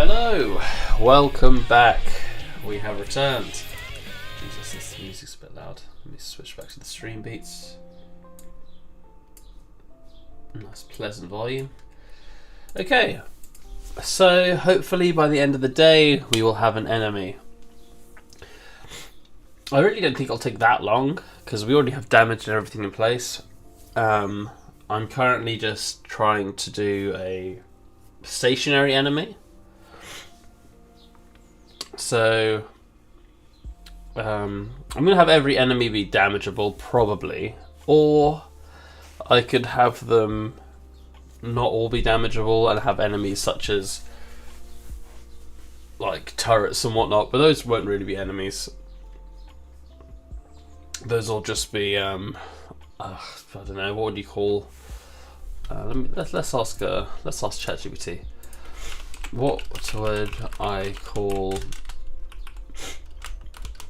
Hello, welcome back. We have returned. Jesus, this music's a bit loud. Let me switch back to the stream beats. Nice pleasant volume. Okay, so hopefully by the end of the day we will have an enemy. I really don't think it'll take that long because we already have damage and everything in place. I'm currently just trying to do a stationary enemy. So I'm going to have every enemy be damageable, probably. Or I could have them not all be damageable and have enemies such as like turrets and whatnot, but those won't really be enemies. Those will just be I don't know, what would you call? Let's ask ChatGPT. What would I call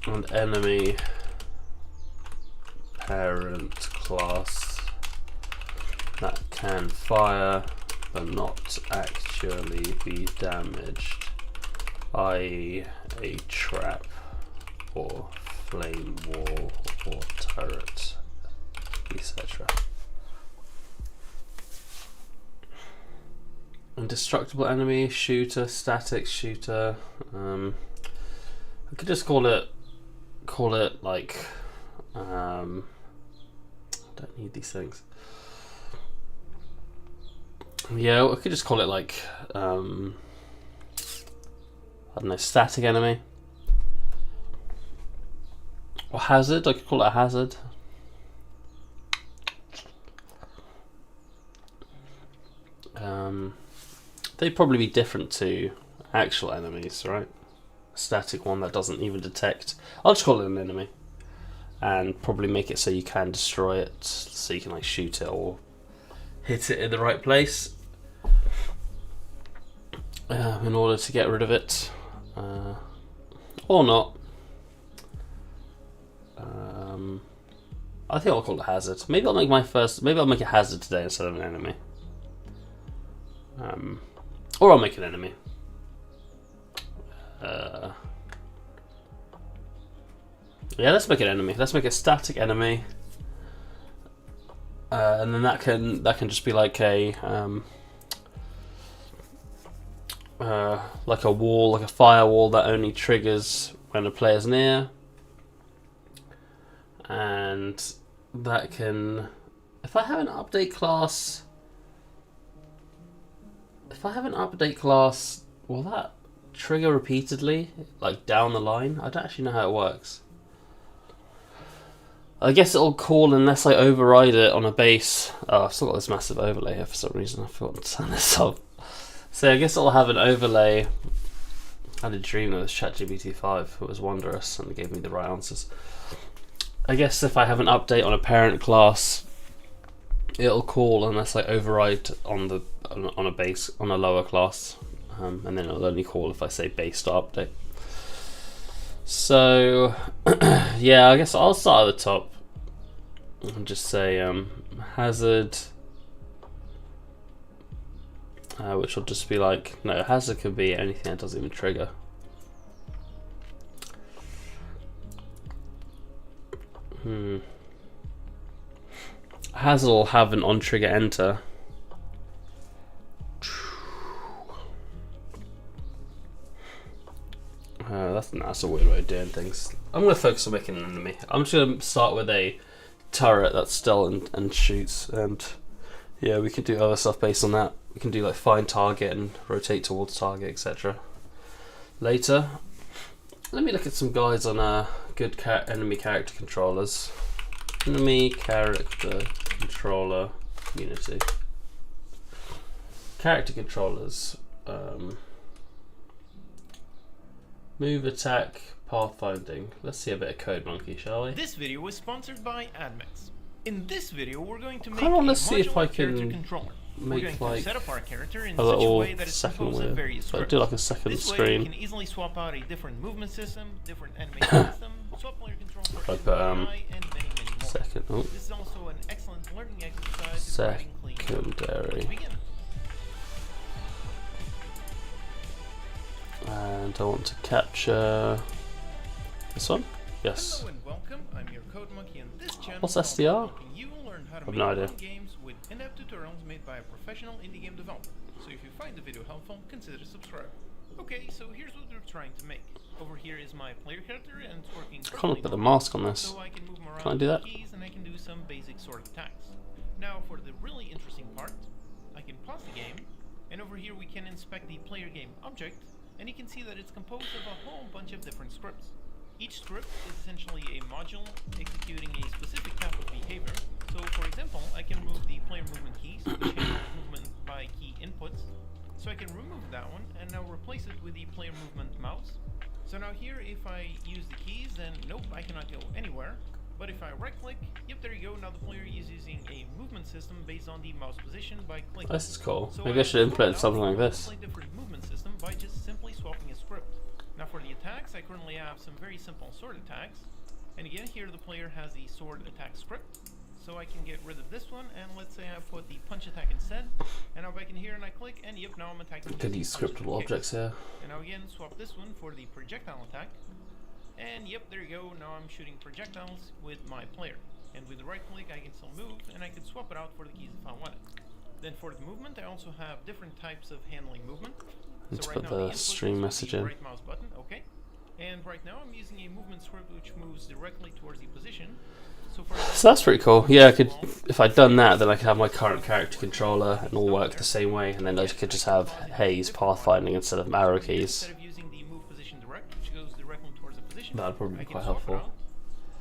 an enemy parent class that can fire but not actually be damaged, i.e. a trap or flame wall or turret, etc. Indestructible enemy, shooter, static shooter. I could just call it like I don't need these things. Yeah, I could just call it like I don't know, static enemy or hazard. I could call it a hazard. They'd probably be different to actual enemies, right? A static one that doesn't even detect. I'll just call it an enemy and probably make it so you can destroy it, so you can like shoot it or hit it in the right place in order to get rid of it, or not. I think I'll call it hazard. Maybe I'll make a hazard today instead of an enemy. Or I'll make an enemy. Yeah, let's make an enemy. Let's make a static enemy, and then that can just be like a wall, like a firewall that only triggers when a player's near, and that can, if I have an update class. If I have an update class, will that trigger repeatedly, like down the line? I don't actually know how it works. I guess it'll call unless I override it on a base. Oh, I've still got this massive overlay here for some reason. I forgot to turn this off. So I guess it'll have an overlay. I had a dream that was ChatGPT 5. It was wondrous and it gave me the right answers. I guess if I have an update on a parent class, it'll call unless I override on a base on a lower class, and then it'll only call if I say base start update. So yeah, I guess I'll start at the top and just say hazard, which will just be like, no, hazard could be anything that doesn't even trigger. Hazard will have an on trigger enter. That's a weird way of doing things. I'm going to focus on making an enemy. I'm just going to start with a turret that's still and shoots, and yeah, we can do other stuff based on that. We can do like find target and rotate towards target, etc. later. Let me look at some guides on good enemy character controllers. Enemy character controller community. Character controllers. Move, attack, pathfinding. Let's see a bit of Code Monkey, shall we? This video was sponsored by Admix. In this video, we're going to make let's see if I can controller. make like set up our character in a little way that second of wheel. various So do like a second this screen. Way you can easily swap out a different movement system, different animation system, swap all your control for I put and many more. second. Oh. This is also an excellent learning exercise in writing clean code. Secondary. Let's begin. I want to capture this one. Yes. Hello and welcome. I'm your Code Monkey, and this channel What's is SDR? helping you learn how to I've make no your idea. own games with in-depth tutorials made by a professional indie game developer. So if you find the video helpful, consider subscribing. Okay, so here's what we're trying to make. Over here is my player character, and it's working I can't perfectly put a normal. mask on this. So I can move him around Can I do with that? keys, and I can do some basic sword attacks. Now for the really interesting part, I can pause the game, and over here we can inspect the player game object, and you can see that it's composed of a whole bunch of different scripts. Each script is essentially a module executing a specific type of behavior. So for example, I can remove the player movement keys, which handle movement by key inputs. So I can remove that one and now replace it with the player movement mouse. So now here, if I use the keys, then nope, I cannot go anywhere. But if I right click, yep, there you go. Now the player is using a movement system based on the mouse position by clicking. This is cool. So Maybe I should implement something like this. Completely different movement system by just simply swapping a script. Now for the attacks, I currently have some very simple sword attacks. And again, here the player has the sword attack script. So I can get rid of this one, and let's say I put the punch attack instead. And now back in here and I click, and yep, now I'm attacking. Could use scriptable objects here. And now again, swap this one for the projectile attack. And yep, there you go. Now I'm shooting projectiles with my player. And with the right click, I can still move, and I can swap it out for the keys if I want it. Then for the movement, I also have different types of handling movement. Let's So put right now the input stream is message the in. right mouse button, okay. And right now I'm using a movement script which moves directly towards the position. So for example, So that's pretty cool. Yeah, I could, if I'd done that, then I could have my current character controller and all work the same way, and then I could just have Haze pathfinding instead of arrow keys. instead of using the move position direct, which goes directly towards the position, That'd probably be I can quite swap it helpful. out,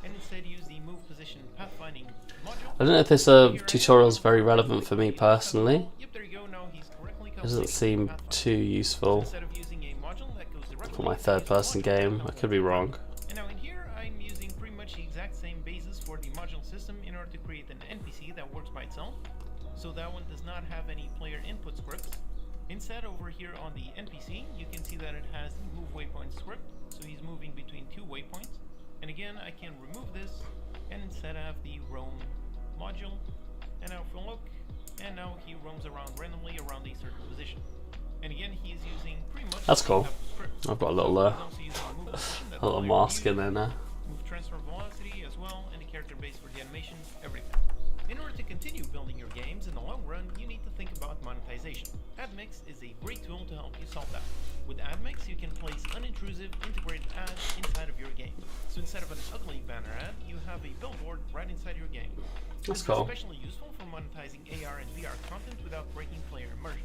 and instead use the move position pathfinding module. I don't know if this tutorial is very relevant for me personally. Yep, there you go. Now he's correctly It doesn't seem too useful Instead of using a module that goes directly for my third-person game. I could be wrong. And now in here, I'm using pretty much the exact same basis for the module system in order to create an NPC that works by itself. So that one does not have any player input scripts. Instead, over here on the NPC, you can see that it has the move waypoint script. So he's moving between two waypoints. And again, I can remove this and instead have the roam module. And now if we look, and now he roams around randomly around a certain position. And again, he's using pretty much That's the same cool. type of script. I've got a So little, he's also using the move position that a little the player mask in uses, there now. move transfer velocity as well, and the character base for the animations, everything. In order to continue building your games in the long run, you need to think about monetization. AdMix is a great tool to help you solve that. With AdMix, you can place unintrusive, integrated ads inside of your game. So instead of an ugly banner ad, you have a billboard right inside your game. That's This cool. is especially useful for monetizing AR and VR content without breaking player immersion.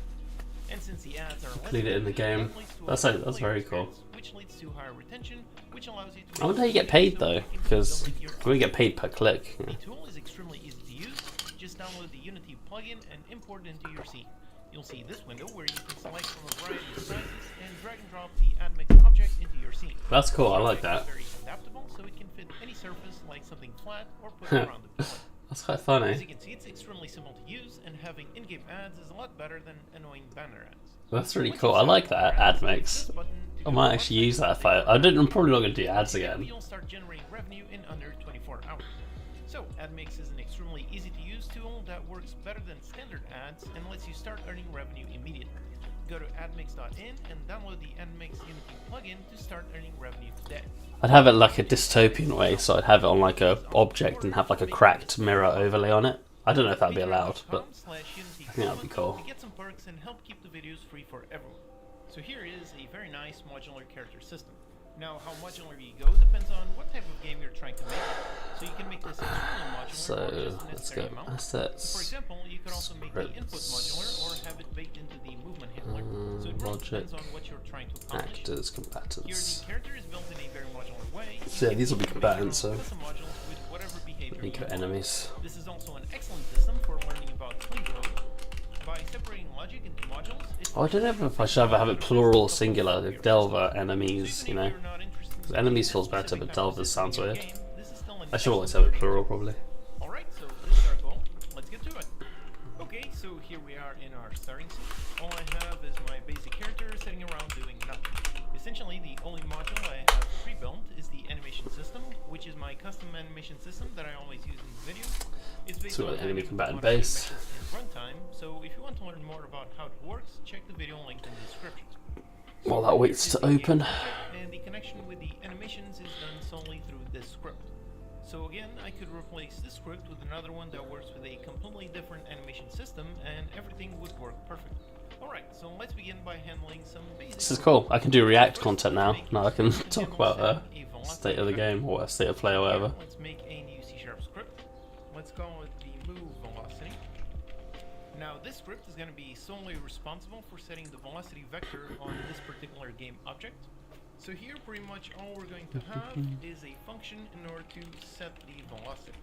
And since the ads are less Leave it in the game. that leads to a That's better that's player very cool. experience, which leads to higher retention, which allows you to I wonder how you get paid though, because we get paid per click. the tool is extremely easy to use. Just download the Unity plugin and import it into your scene. You'll see this window where you can select from a variety of sizes and drag and drop the AdMix object into your scene. That's cool. I like It's that. very adaptable, so it can fit any surface like something flat or put around the plane. That's quite As funny. you can see, it's extremely simple to use, and having in-game ads is a lot better than annoying banner ads. That's really Once cool. you I set like up that your ads, ad click mix. this button to I go might to actually website use that if and I'm probably not going to do ads again. You'll start generating revenue in under 24 hours. So, AdMix is an extremely easy to use tool that works better than standard ads and lets you start earning revenue immediately. Go to admix.in and download the AdMix Unity plugin to start earning revenue today. I'd have it like a dystopian way, so I'd have it on like a object and have like a cracked mirror overlay on it. I don't know if that'd be allowed, but I think that'd be cool. To get some perks and help keep the videos free for everyone. So here is a very nice modular character system. Now, how modular you go depends on what type of game you're trying to make. So you can make this extremely modular So or just a let's necessary go amount. For assets, example, you could also make the input modular or have it baked into the movement handler. So it really logic, depends on what you're trying to accomplish. actors, Here, combatants. the character is built in a very modular way. So yeah, these will be You can make combatants, your own so custom modules with whatever behavior you you got want. enemies. This is also an excellent system for learning about clean code. By separating logic into modules, Oh, I don't know if I should ever have it plural or singular. The Delver enemies, you know. Because enemies feels better, but Delvers sounds weird. I should always have it plural, probably. Alright, so this is our goal. Let's get to it. Okay, so here we are in our starting scene. All I have is my basic character sitting around doing nothing. Essentially, the only module I have pre-built is the animation system, which is my custom animation system that I always use in the video. It's based So on enemy dynamic combatant modeling base. methods in runtime, so if you want to learn more about how it works, check the video linked in the description. While that waits to open. And the connection with the animations is done solely through this script. So again, I could replace this script with another one that works with a completely different animation system, and everything would work perfectly. Alright, so let's begin by handling some basic... This is cool. I can do React content now. Now I can talk about state of the game, or state of play, or whatever. Let's make a new C# script. Let's call it the move velocity. Now this script is going to be solely responsible for setting the velocity vector on this particular game object. So here pretty much all we're going to have is a function in order to set the velocity.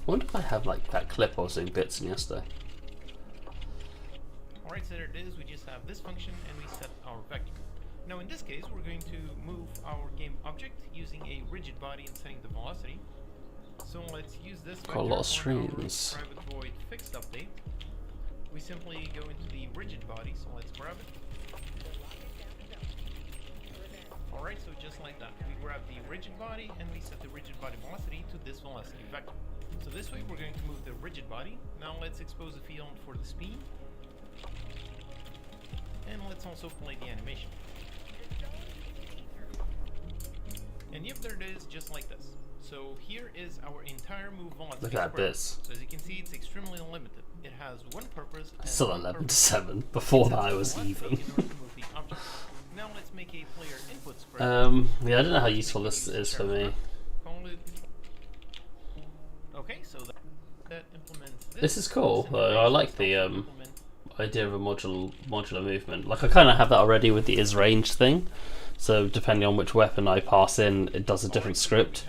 I wonder if I have like that clip I was doing bits in yesterday. Alright, so there it is. We just have this function and we set our vector. Now in this case we're going to move our game object using a rigid body and setting the velocity. So let's use this vector Got a lot of on streams. our private void fixed update. We simply go into the rigid body, so let's grab it. Alright, so just like that. We grab the rigid body and we set the rigid body velocity to this velocity vector. So this way we're going to move the rigid body. Now let's expose the field for the speed. And let's also play the animation. And yep, there it is, just like this. So here is our entire move velocity. Look at this. So as you can see, it's extremely limited. It has one purpose. Still 11 to 7. Before that I was even. Now let's make a player input script. Yeah, I don't know how useful this is for me. Okay, so that implements this. This is cool, though. I like the idea of a modular movement. Like I kind of have that already with the is range thing. So depending on which weapon I pass in, it does a different script.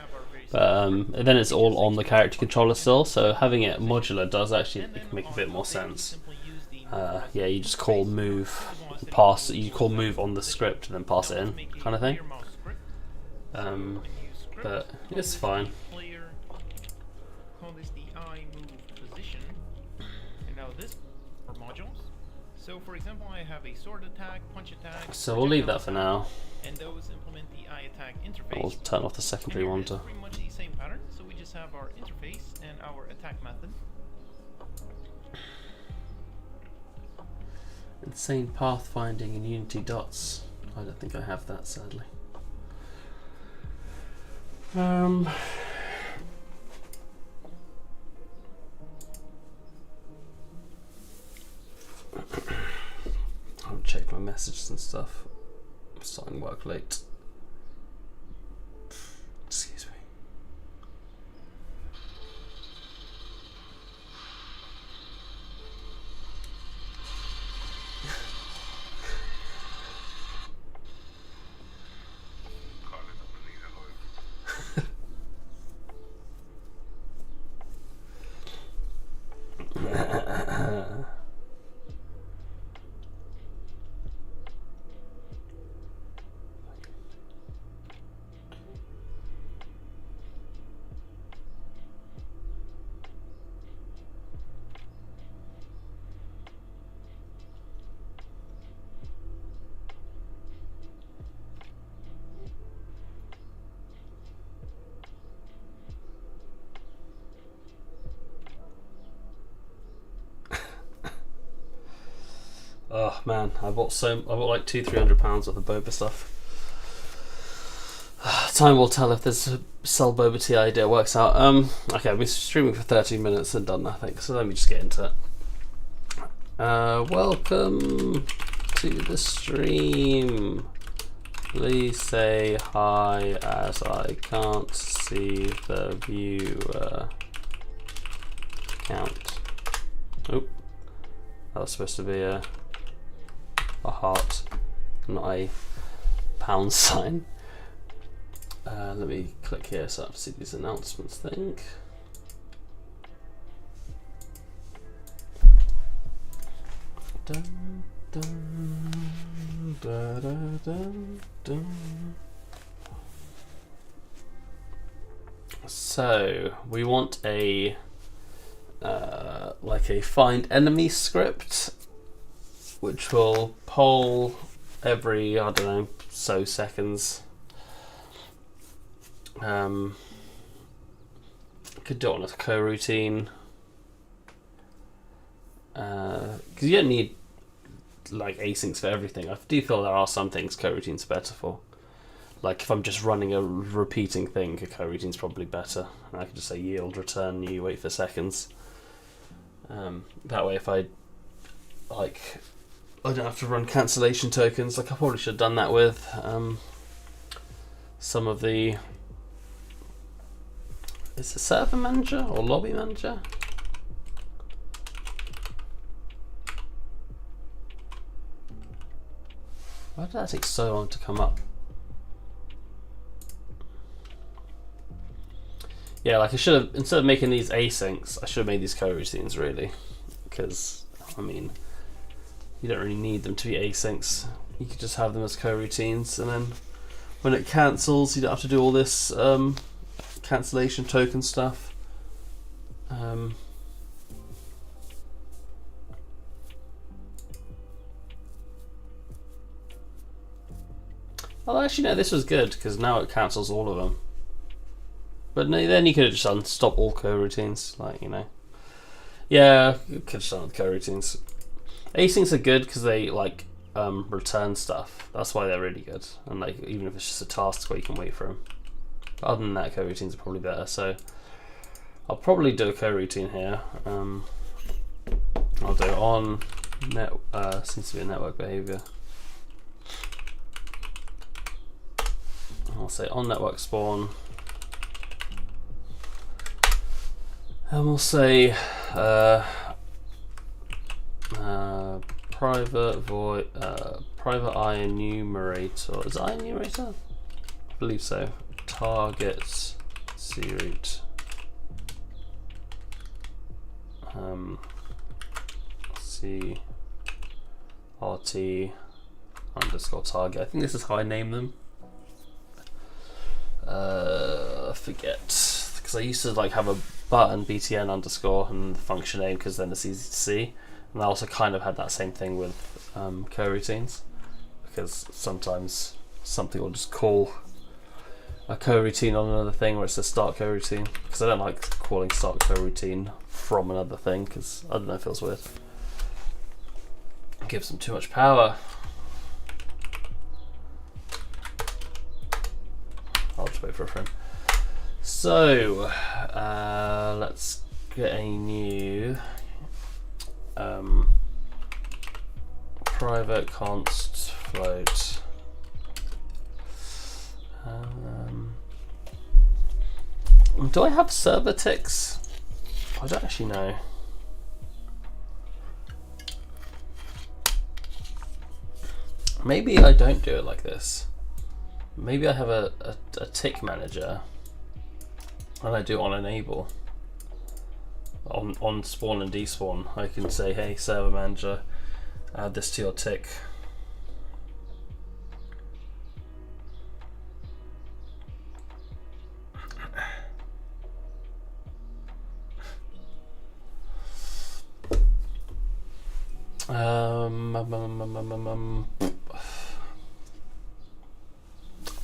But and then it's all on the character controller still. So having it modular does actually make a bit more sense. Yeah, you just call move, pass. You call move on the script and then pass it in, kind of thing. But it's fine. Call this the I move position. And now this are modules. So for example, I have a sword attack, punch attack. So we'll leave that for now. And those implement the I attack interface. We'll turn off the secondary one to. Pretty much the same pattern. So we just have our interface and our attack method. Insane pathfinding in Unity dots. I don't think I have that, sadly. I'll check my messages and stuff. I'm starting work late. Excuse me. Oh man, I bought like £200-300 worth of boba stuff. Time will tell if this sell boba tea idea works out. Okay, I've been streaming for 13 minutes and done nothing, so let me just get into it. Welcome to the stream. Please say hi as I can't see the viewer count. Oh, that was supposed to be a heart, not a pound sign. Let me click here so I have to see these announcements thing. Dun, dun, da, da, dun, dun. So we want a like a find enemy script, which will poll every, I don't know, so seconds. Could do it on a coroutine. Because you don't need like asyncs for everything. I do feel there are some things coroutines are better for. Like if I'm just running a repeating thing, a coroutine's probably better. And I can just say yield, return new, wait for seconds. That way if I don't have to run cancellation tokens. Like I probably should have done that with some of the... Is it server manager or lobby manager? Why did that take so long to come up? Yeah, like I should have, instead of making these asyncs, I should have made these coroutines really. Because, I mean, you don't really need them to be asyncs. You could just have them as coroutines, and then when it cancels, you don't have to do all this cancellation token stuff. Well, actually, no, this was good because now it cancels all of them. But no, then you could have just done stop all coroutines, like, you know. Yeah, you could have just done with coroutines. Asyncs are good because they like return stuff. That's why they're really good. And like even if it's just a task where you can wait for them. But other than that, coroutines are probably better. So I'll probably do a coroutine here. I'll do on net. Seems to be a network behavior. I'll say on network spawn, and we'll say private void private I enumerator. Is it I enumerator? I believe so. Target crout CRT underscore target. I think this is how I name them. I forget because I used to like have a button btn underscore and the function name because then it's easy to see. And I also kind of had that same thing with coroutines because sometimes something will just call a coroutine on another thing, or it's a start coroutine, because I don't like calling start coroutine from another thing because I don't know, it feels weird. It gives them too much power. I'll just wait for a friend. So let's get a new private const float. Do I have server ticks? I don't actually know. Maybe I don't do it like this. Maybe I have a tick manager and I do on enable. On spawn and despawn, I can say, hey server manager, add this to your tick.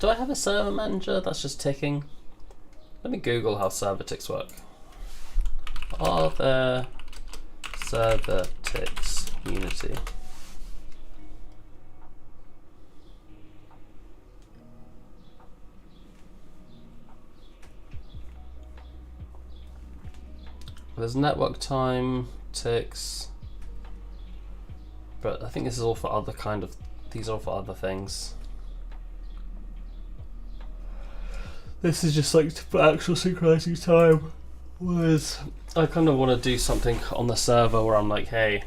Do I have a server manager that's just ticking? Let me Google how server ticks work. Are there server ticks Unity? There's network time ticks, but I think this is all for other kind of, these are all for other things. This is just like for actual synchronizing time. Whereas I kind of want to do something on the server where I'm like, hey,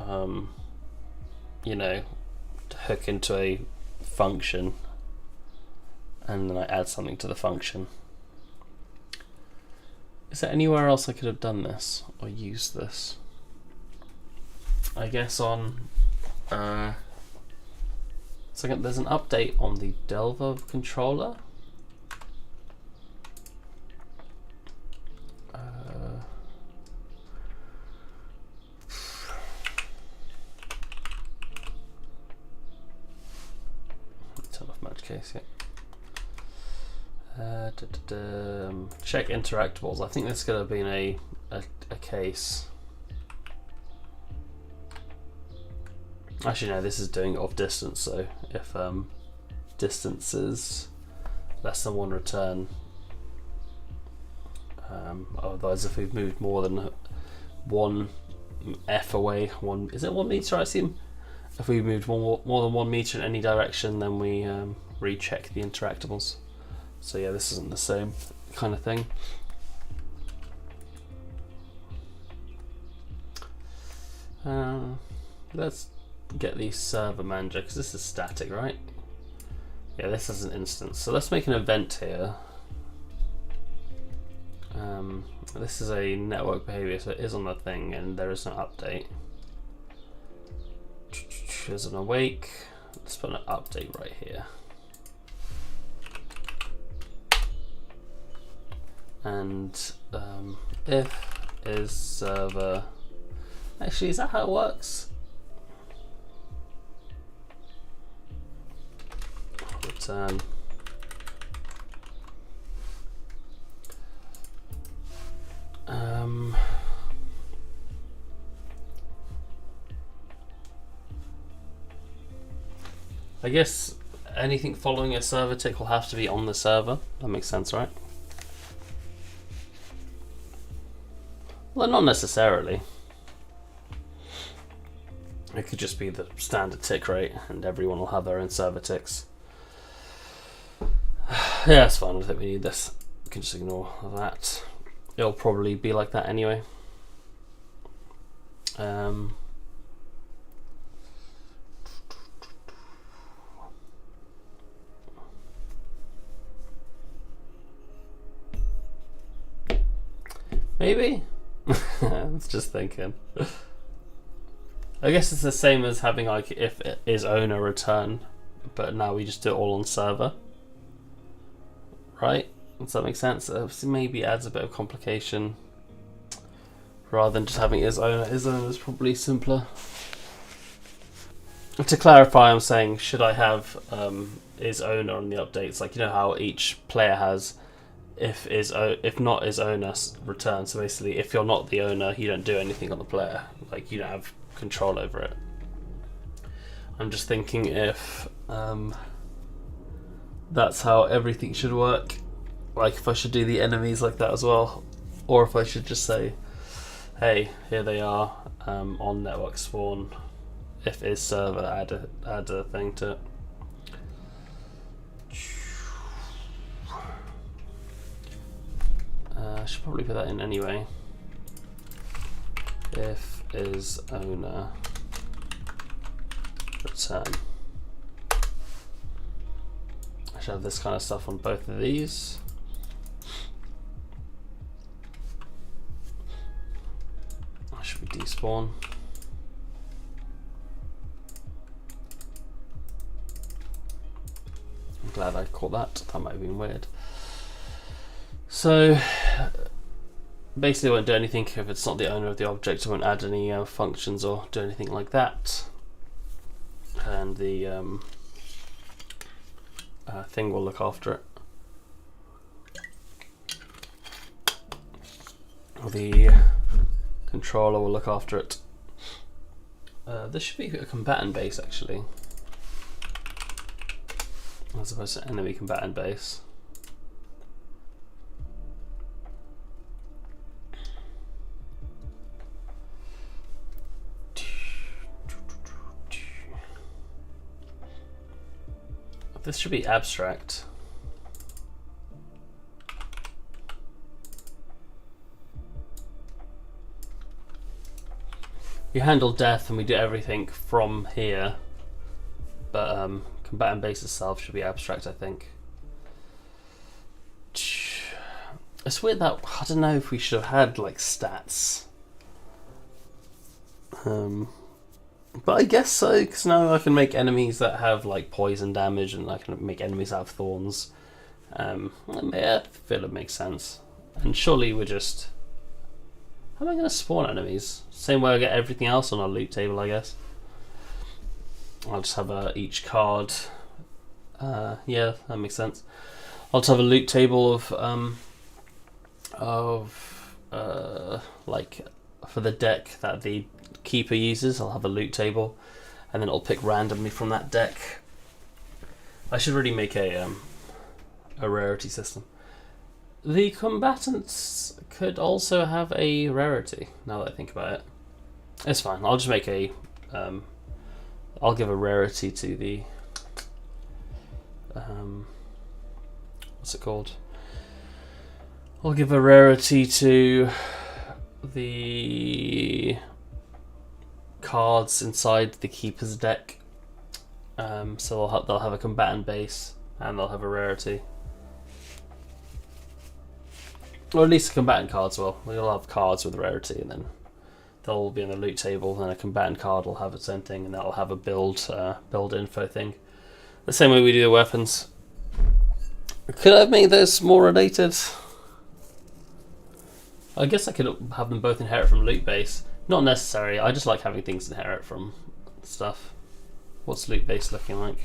you know, to hook into a function and then I add something to the function. Is there anywhere else I could have done this or used this? I guess on so there's an update on the Delver controller. Turn off match case, yeah. Check interactables. I think there's going to be a case. Actually, no, this is doing it off distance, so if distance is less than 1 return, otherwise if we've moved more than 1 F away, is it 1 meter I assume? If we moved more than 1 meter in any direction, then we recheck the interactables. So yeah, this isn't the same kind of thing. Let's get the server manager, because this is static, right? Yeah, this is an instance. So let's make an event here. This is a network behavior, so it is on the thing, and there is no update. There's an awake. Let's put an update right here. And if is server. Actually, is that how it works? Return. I guess anything following a server tick will have to be on the server. That makes sense, right? Well, not necessarily. It could just be the standard tick rate, and everyone will have their own server ticks. Yeah, it's fine. I don't think we need this. We can just ignore that. It'll probably be like that anyway. Maybe? I was just thinking. I guess it's the same as having like if it is owner return, but now we just do it all on server. Right? Does that make sense? Maybe adds a bit of complication rather than just having is owner. Is owner is probably simpler. To clarify, I'm saying should I have is owner on the updates? Like, you know how each player has if not is owner return. So basically, if you're not the owner, you don't do anything on the player. Like, you don't have control over it. I'm just thinking if that's how everything should work. Like if I should do the enemies like that as well, or if I should just say, hey, here they are on network spawn. If is server, add a thing to it. I should probably put that in anyway. If is owner return. I should have this kind of stuff on both of these. I should be despawn. I'm glad I caught that. That might have been weird. So basically, I won't do anything if it's not the owner of the object. I won't add any functions or do anything like that. And the thing will look after it. The controller will look after it. This should be a combatant base actually, as opposed to enemy combatant base. This should be abstract. We handle death and we do everything from here, but combatant base itself should be abstract, I think. It's weird that I don't know if we should have had like stats. But I guess so, because now I can make enemies that have like poison damage, and I can make enemies that have thorns. Yeah, I feel it makes sense. And surely we're just... How am I going to spawn enemies? Same way I get everything else on our loot table, I guess. I'll just have each card. Yeah, that makes sense. I'll just have a loot table of like for the deck that the keeper uses. I'll have a loot table, and then it'll pick randomly from that deck. I should really make a rarity system. The combatants could also have a rarity, now that I think about it. It's fine, I'll just make a... I'll give a rarity to the... what's it called? I'll give a rarity to the cards inside the Keeper's deck. So they'll have a combatant base and they'll have a rarity. Or at least the combatant cards will. They'll have cards with rarity, and then they'll be in the loot table, and a combatant card will have its own thing, and that'll have a build info thing. The same way we do the weapons. Could I have made this more related? I guess I could have them both inherit from loot base. Not necessary, I just like having things inherit from stuff. What's loot base looking like?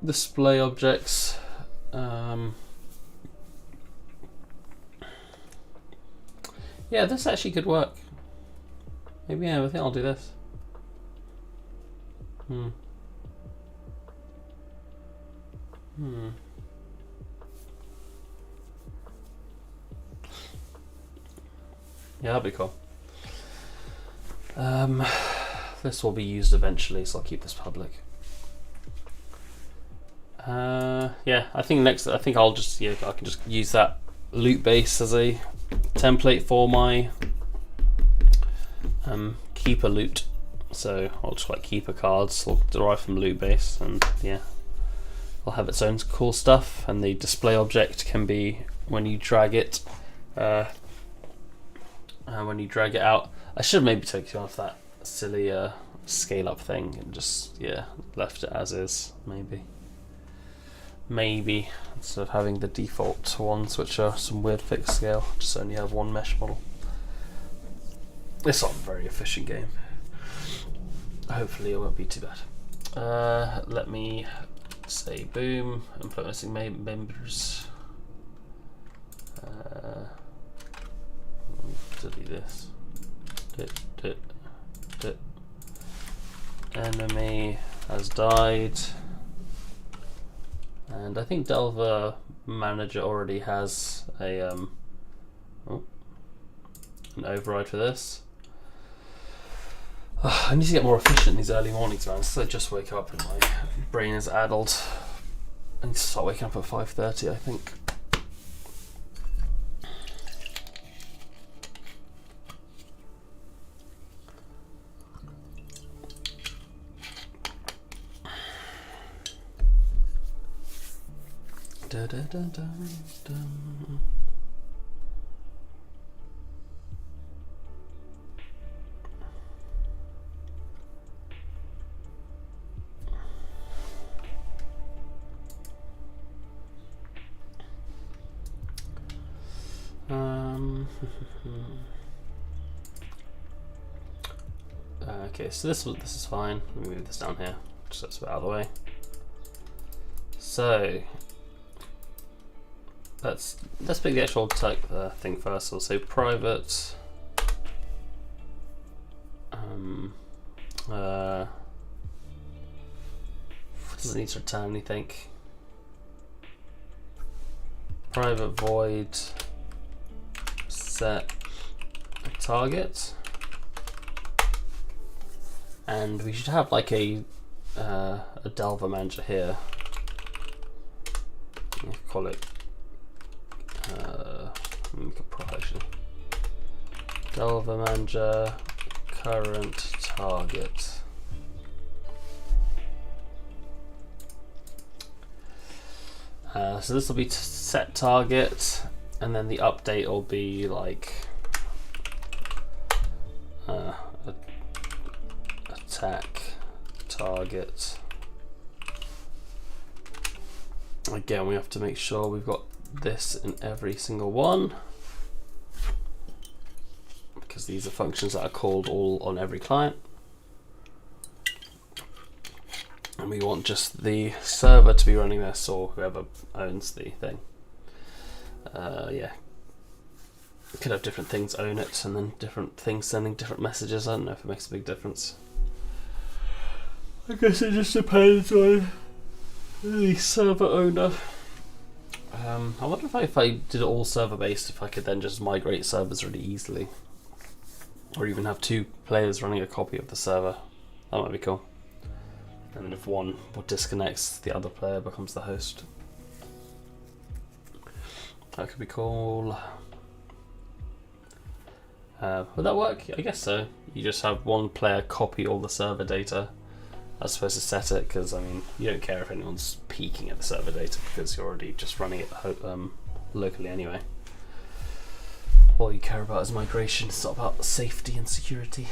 Display objects. Yeah, this actually could work. Maybe, yeah, I think I'll do this. Yeah, that'd be cool. This will be used eventually, so I'll keep this public. Yeah, I think I'll just, yeah, I can just use that loot base as a template for my keeper loot. So I'll just like keeper cards will derive from loot base, and yeah, I'll have its own cool stuff. And the display object can be when you drag it. When you drag it out, I should maybe take you off that silly scale up thing and just, yeah, left it as is. Maybe instead of having the default ones, which are some weird fixed scale, just only have one mesh model. It's not a very efficient game. Hopefully it won't be too bad. Let me say boom, implementing members. Delete this. Enemy has died. And I think Delver Manager already has a an override for this. I need to get more efficient these early mornings, man. So I just wake up and my brain is addled. I need to start waking up at 5:30, I think. Da, da, da, da, da. Okay, so this is fine. Let me move this down here, just so it's out of the way. So let's pick the actual type thing first. I'll say private. Doesn't need to return anything. Private void set a target, and we should have like a Delver Manager here. Call it actually Delver Manager current target. So this will be set target, and then the update will be like attack target. Again, we have to make sure we've got this in every single one, because these are functions that are called all on every client, and we want just the server to be running this, or whoever owns the thing. Yeah, You could have different things own it, and then different things sending different messages. I don't know if it makes a big difference. I guess it just depends on the server owner. I wonder if I did it all server based, if I could then just migrate servers really easily, or even have 2 players running a copy of the server. That might be cool. And then if one disconnects, the other player becomes the host. That could be cool. Would that work? I guess so. You just have one player copy all the server data as opposed to set it, because I mean, you don't care if anyone's peeking at the server data because you're already just running it locally anyway. All you care about is migration. It's not about safety and security.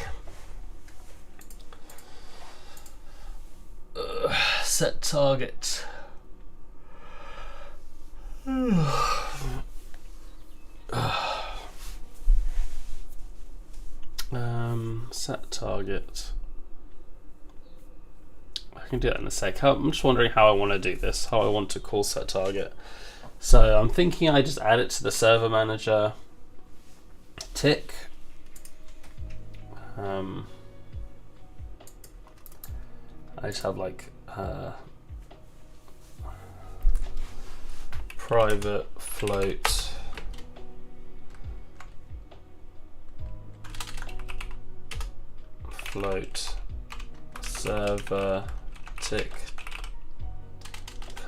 Set target. Set target. I can do that in a sec. I'm just wondering how I want to do this, how I want to call set target. So I'm thinking I just add it to the server manager tick. I just have like private float server tick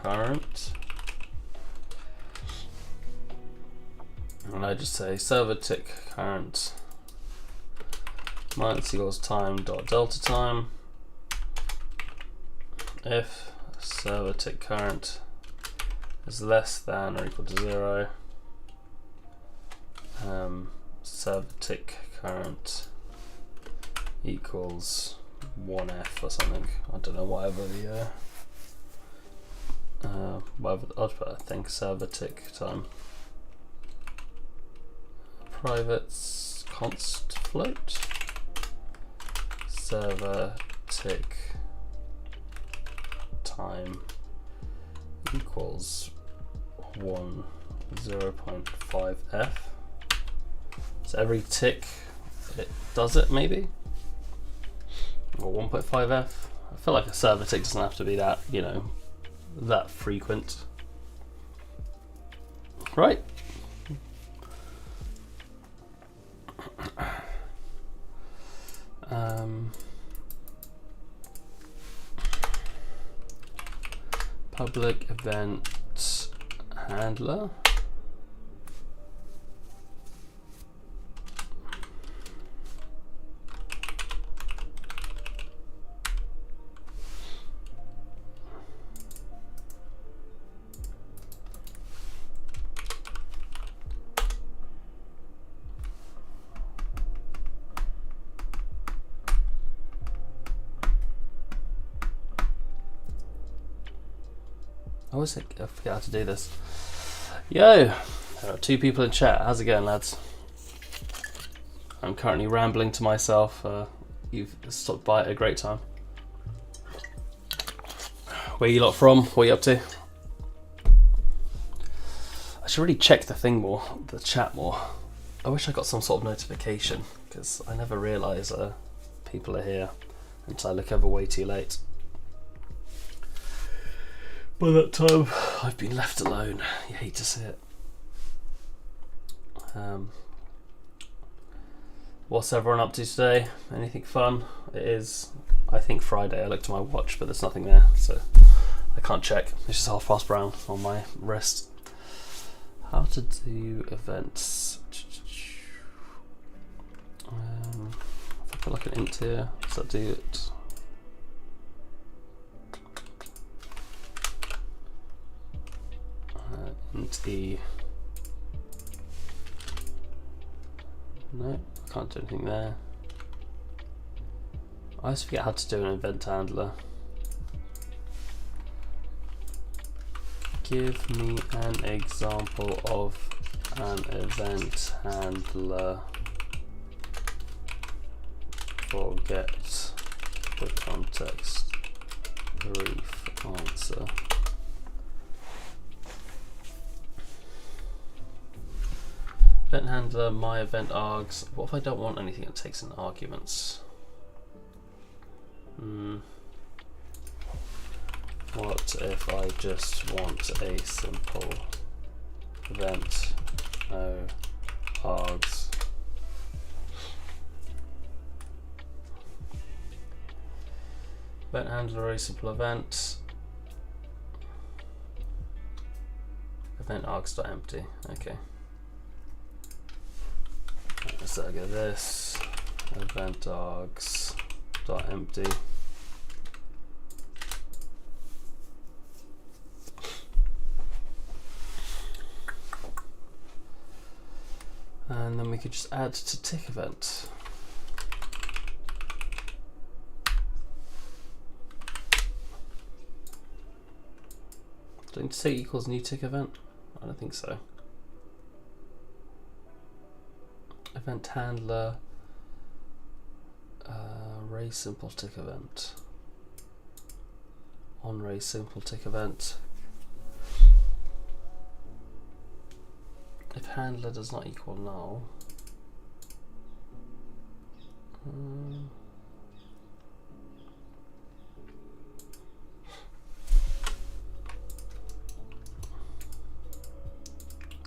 current, and I just say server tick current minus equals time dot delta time if server tick current is less than or equal to 0. Server tick current equals 1f or something. I don't know, whatever the whatever. I'll put, I think, server tick time. Private const float server tick time equals 0.5f. So every tick it does it, maybe, or 1.5f. I feel like a server tick doesn't have to be that, you know, that frequent. Right. Public event handler. I always forget how to do this. Yo, there are 2 people in chat. How's it going, lads? I'm currently rambling to myself. You've stopped by at a great time. Where you lot from? What are you up to? I should really check the thing more, the chat more. I wish I got some sort of notification, because I never realise people are here until I look over way too late. By that time, I've been left alone. You hate to see it. What's everyone up to today? Anything fun? It is, I think, Friday. I looked at my watch, but there's nothing there, so I can't check. It's just 12:30 brown on my wrist. How to do events. If I put like an int here, does that do it? Int E. No, I can't do anything there. I always forget how to do an event handler. Give me an example of an event handler for get the context brief answer. Event handler, my event args. What if I don't want anything that takes in arguments? What if I just want a simple event, no args? Event handler, a simple event. Event args.empty. Okay. So I get this. Event args.empty. And then we could just add to tick event. Do I need to say equals new tick event? I don't think so. Event handler, array simple tick event. On array simple tick event. If handler does not equal null,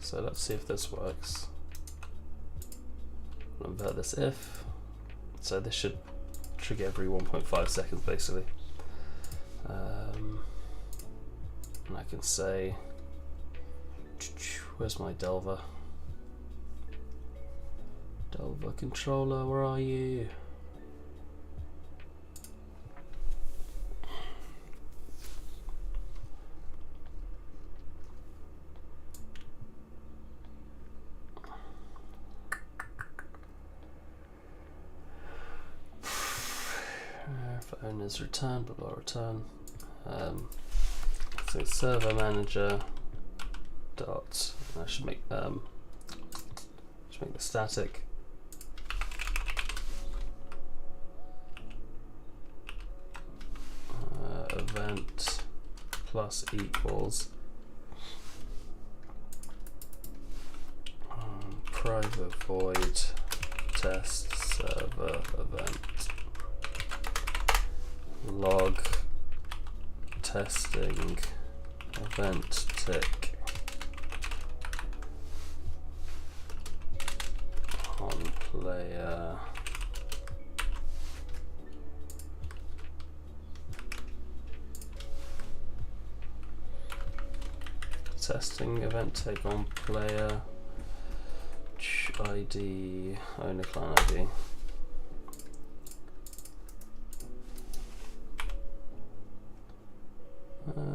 so let's see if this works. I'll invert this if, so this should trigger every 1.5 seconds basically. And I can say, where's my Delver? Delver controller, where are you? For owners return, blah blah return. So server manager dot. I should make the static. Event plus equals private void test server event log testing event tick on player testing event tick on player ID owner client ID.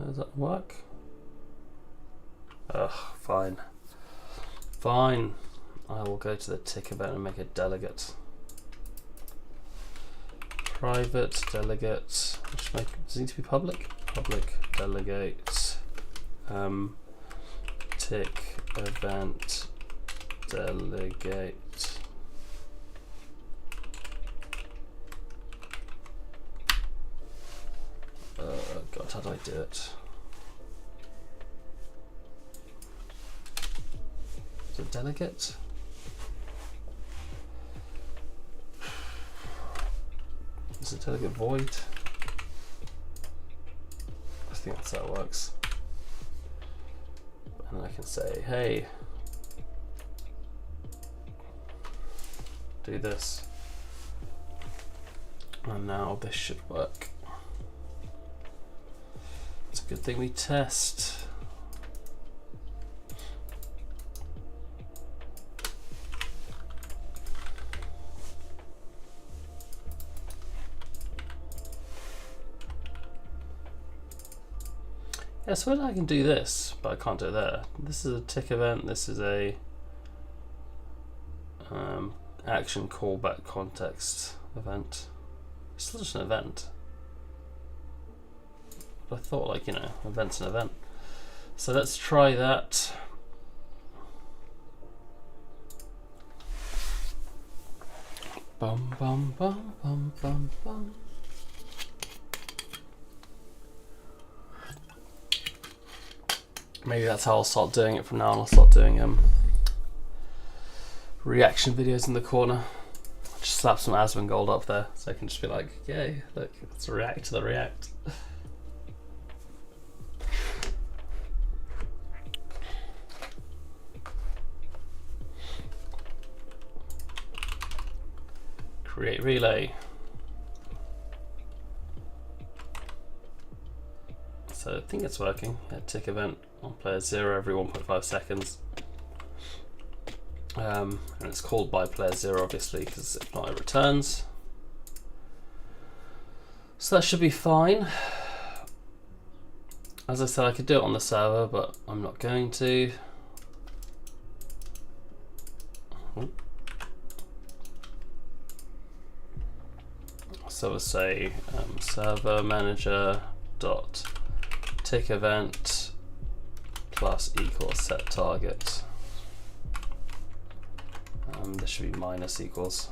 Does that work? Ugh, fine. Fine. I will go to the tick event and make a delegate. Private delegate. Does it need to be public? Public delegate. Tick event delegate. God, how do I do it? Is it delegate? Is it delegate void? I think that's how it works. And I can say, hey, do this. And now this should work. It's a good thing we test. Yeah, so I can do this, but I can't do it there. This is a tick event, this is a action callback context event. It's still just an event. But I thought, like, you know, event's an event. So let's try that. Bum bum bum bum bum bum. Maybe that's how I'll start doing it from now on. I'll start doing reaction videos in the corner. Just slap some Asmongold up there so I can just be like, yay, look, let's react to the react. Create relay. So I think it's working. Tick event on player 0 every 1.5 seconds. And it's called by player 0 obviously, because if not it returns. So that should be fine. As I said, I could do it on the server, but I'm not going to. So we'll say server manager dot tick event plus equals set target. This should be minus equals.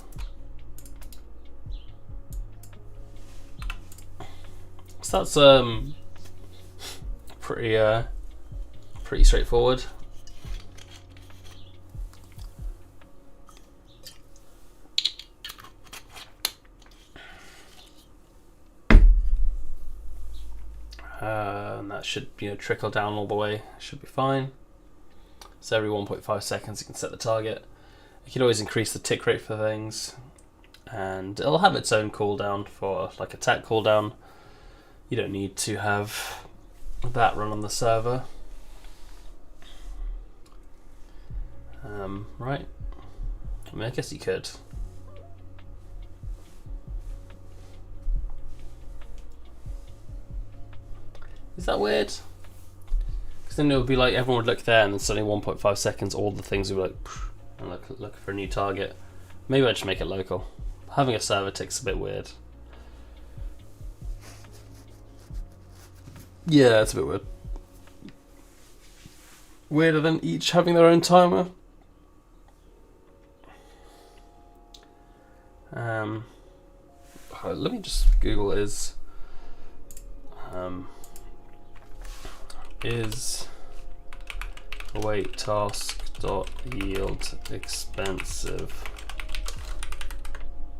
So that's pretty straightforward. And that should trickle down all the way. Should be fine. So every 1.5 seconds you can set the target. You can always increase the tick rate for things, and it'll have its own cooldown for like attack cooldown. You don't need to have that run on the server. Right. I mean, I guess you could. Is that weird? Because then it would be like everyone would look there, and then suddenly 1.5 seconds, all the things would be like, and look for a new target. Maybe I just make it local. Having a server tick's a bit weird. Yeah, it's a bit weird. Weirder than each having their own timer. Let me just Google is await task dot yield expensive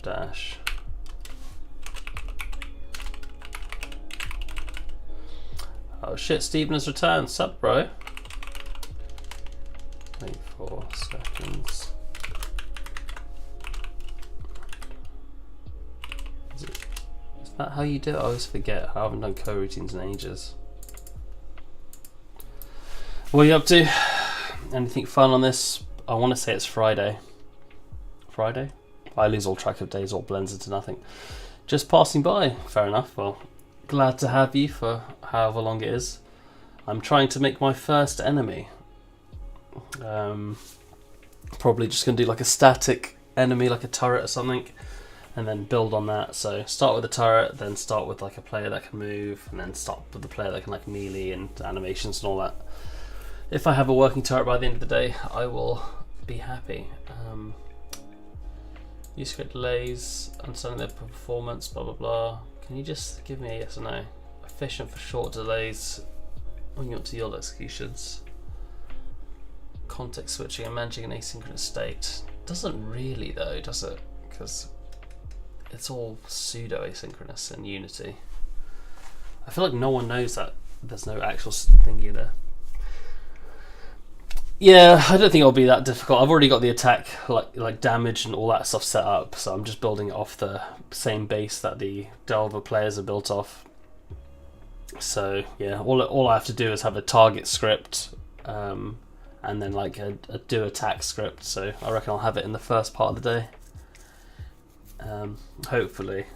dash. Oh shit, Steven has returned. Sup, bro? Wait 4 seconds. Is that how you do it? I always forget. I haven't done coroutines in ages. What are you up to? Anything fun on this? I want to say it's Friday. Friday? I lose all track of days, all blends into nothing. Just passing by. Fair enough. Well, glad to have you for however long it is. I'm trying to make my first enemy. Probably just going to do like a static enemy, like a turret or something, and then build on that. So start with a turret, then start with like a player that can move, and then start with the player that can like melee and animations and all that. If I have a working turret by the end of the day, I will be happy. Use script delays, understanding their performance, blah blah blah. Can you just give me a yes or no? Efficient for short delays when you're up to yield executions. Context switching and managing an asynchronous state. Doesn't really though, does it? Because it's all pseudo asynchronous in Unity. I feel like no one knows that there's no actual thingy there. Yeah, I don't think it'll be that difficult. I've already got the attack, like damage and all that stuff set up, so I'm just building it off the same base that the Delver players are built off. So yeah, all I have to do is have a target script, and then like a do attack script. So I reckon I'll have it in the first part of the day. Hopefully,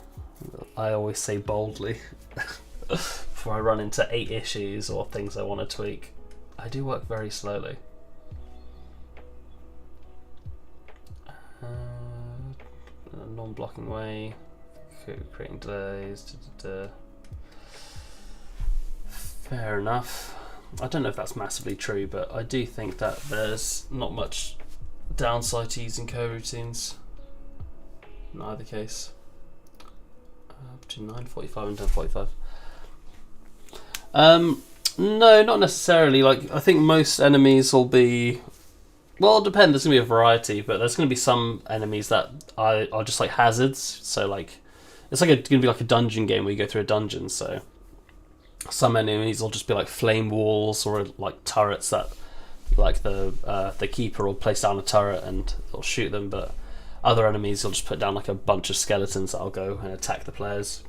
I always say boldly before I run into 8 issues or things I want to tweak. I do work very slowly. Non-blocking way, creating delays. Fair enough. I don't know if that's massively true, but I do think that there's not much downside to using coroutines in either case. Between 9:45 and 10:45. No, not necessarily. Like I think most enemies will be Well, it depends. There's gonna be a variety, but there's gonna be some enemies that are just like hazards. So like, it's like gonna be like a dungeon game where you go through a dungeon. So some enemies will just be like flame walls or like turrets that, like the keeper will place down a turret and it'll shoot them. But other enemies will just put down like a bunch of skeletons that'll go and attack the players.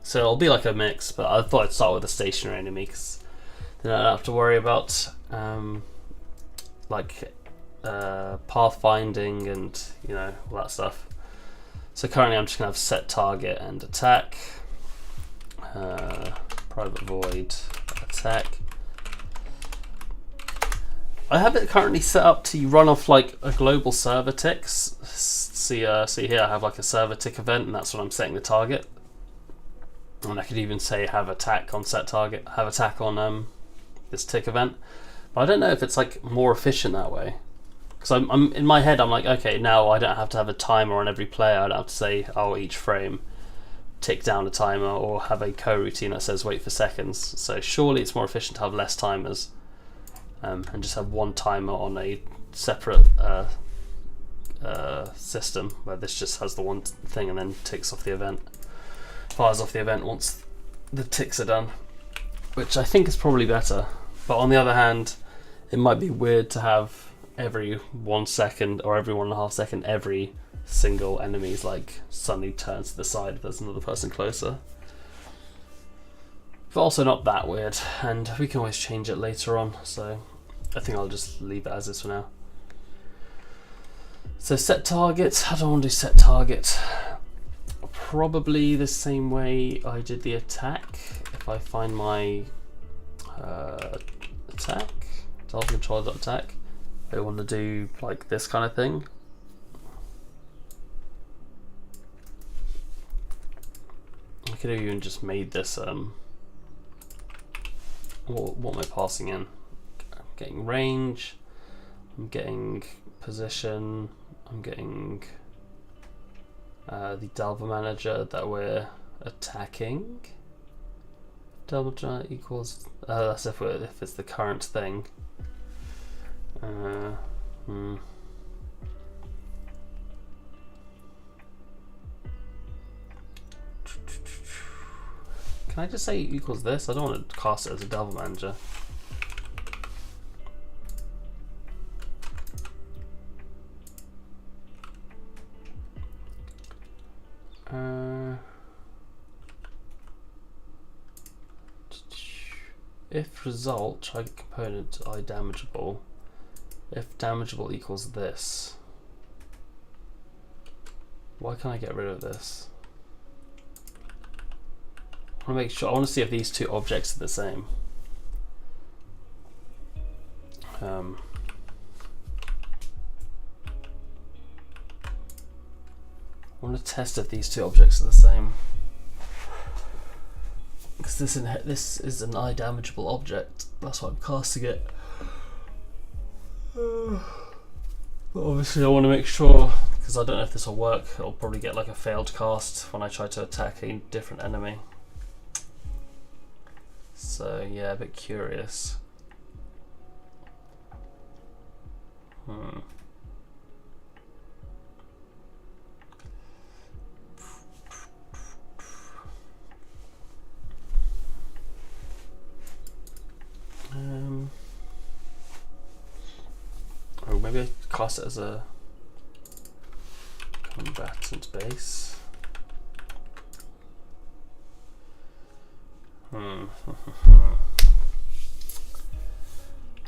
So it'll be like a mix. But I thought I'd start with a stationary enemy because then I don't have to worry about like pathfinding and all that stuff. So currently I'm just gonna have set target and attack, private void, attack. I have it currently set up to run off like a global server ticks. See here I have like a server tick event, and that's when I'm setting the target. And I could even say have attack on set target, have attack on this tick event. But I don't know if it's like more efficient that way. Because I'm in my head I'm like, okay, now I don't have to have a timer on every player. I don't have to say, oh, each frame tick down a timer, or have a coroutine that says wait for seconds. So surely it's more efficient to have less timers, and just have one timer on a separate system where this just has the one thing and then ticks off the event, fires off the event once the ticks are done, which I think is probably better. But on the other hand, it might be weird to have every 1 second or every 1.5 seconds every single enemy's like suddenly turns to the side if there's another person closer. But also not that weird, and we can always change it later on, so I think I'll just leave it as is for now. So set target, how do I want to do set target? Probably the same way I did the attack. If I find my attack, delvecontroller.attack, I want to do like this kind of thing. I could have even just made this what am I passing in? I'm getting range, I'm getting position, I'm getting the Delver manager that we're attacking. Delver equals that's if it's the current thing. Can I just say equals this? I don't want to cast it as a Delver manager. If result, target component I damageable. If damageable equals this. Why can't I get rid of this? I want to make sure. I want to see if these two objects are the same. I want to test if these two objects are the same. Because this is an eye damageable object. That's why I'm casting it. But obviously I want to make sure, because I don't know if this will work. It'll probably get like a failed cast when I try to attack a different enemy. So yeah, a bit curious. Oh, maybe I cast it as a combatant base.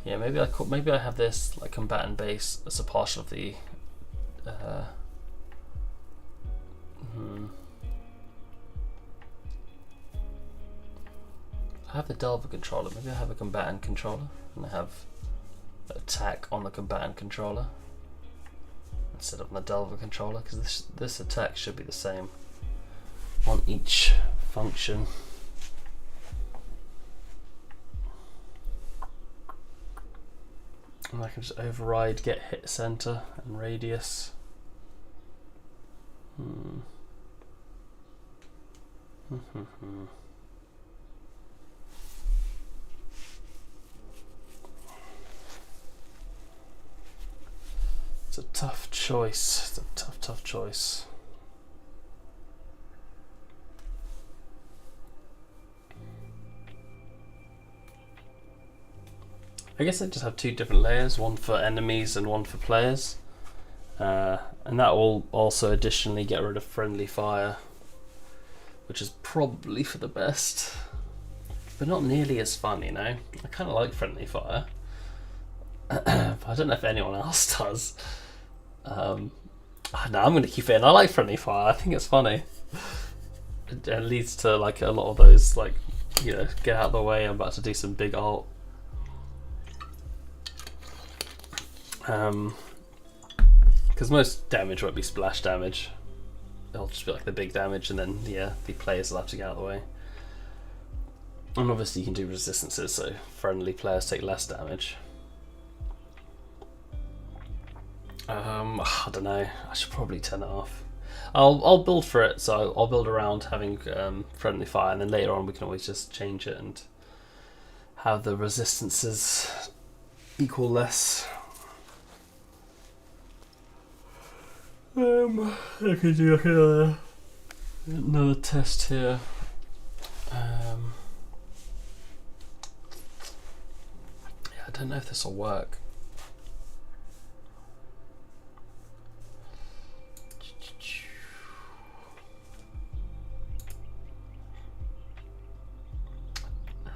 Yeah, maybe I have this like combatant base as a partial of the. I have the Delver controller. Maybe I have a combatant controller, and I have attack on the combatant controller instead of the Delver controller, because this attack should be the same on each function. And I can just override get hit center and radius. It's a tough choice. It's a tough choice. I guess I just have two different layers, one for enemies and one for players. And that will also additionally get rid of friendly fire, which is probably for the best, but not nearly as fun, you know? I kind of like friendly fire. I don't know if anyone else does. No, I'm going to keep it in. I like friendly fire. I think it's funny. It leads to like a lot of those, like, you know, get out of the way, I'm about to do some big ult. Because most damage won't be splash damage. It'll just be like the big damage, and then yeah, the players will have to get out of the way. And obviously you can do resistances, so friendly players take less damage. I don't know. I should probably turn it off. I'll build for it, so I'll build around having friendly fire, and then later on we can always just change it and have the resistances equal less. I could do another test here. Yeah, I don't know if this will work.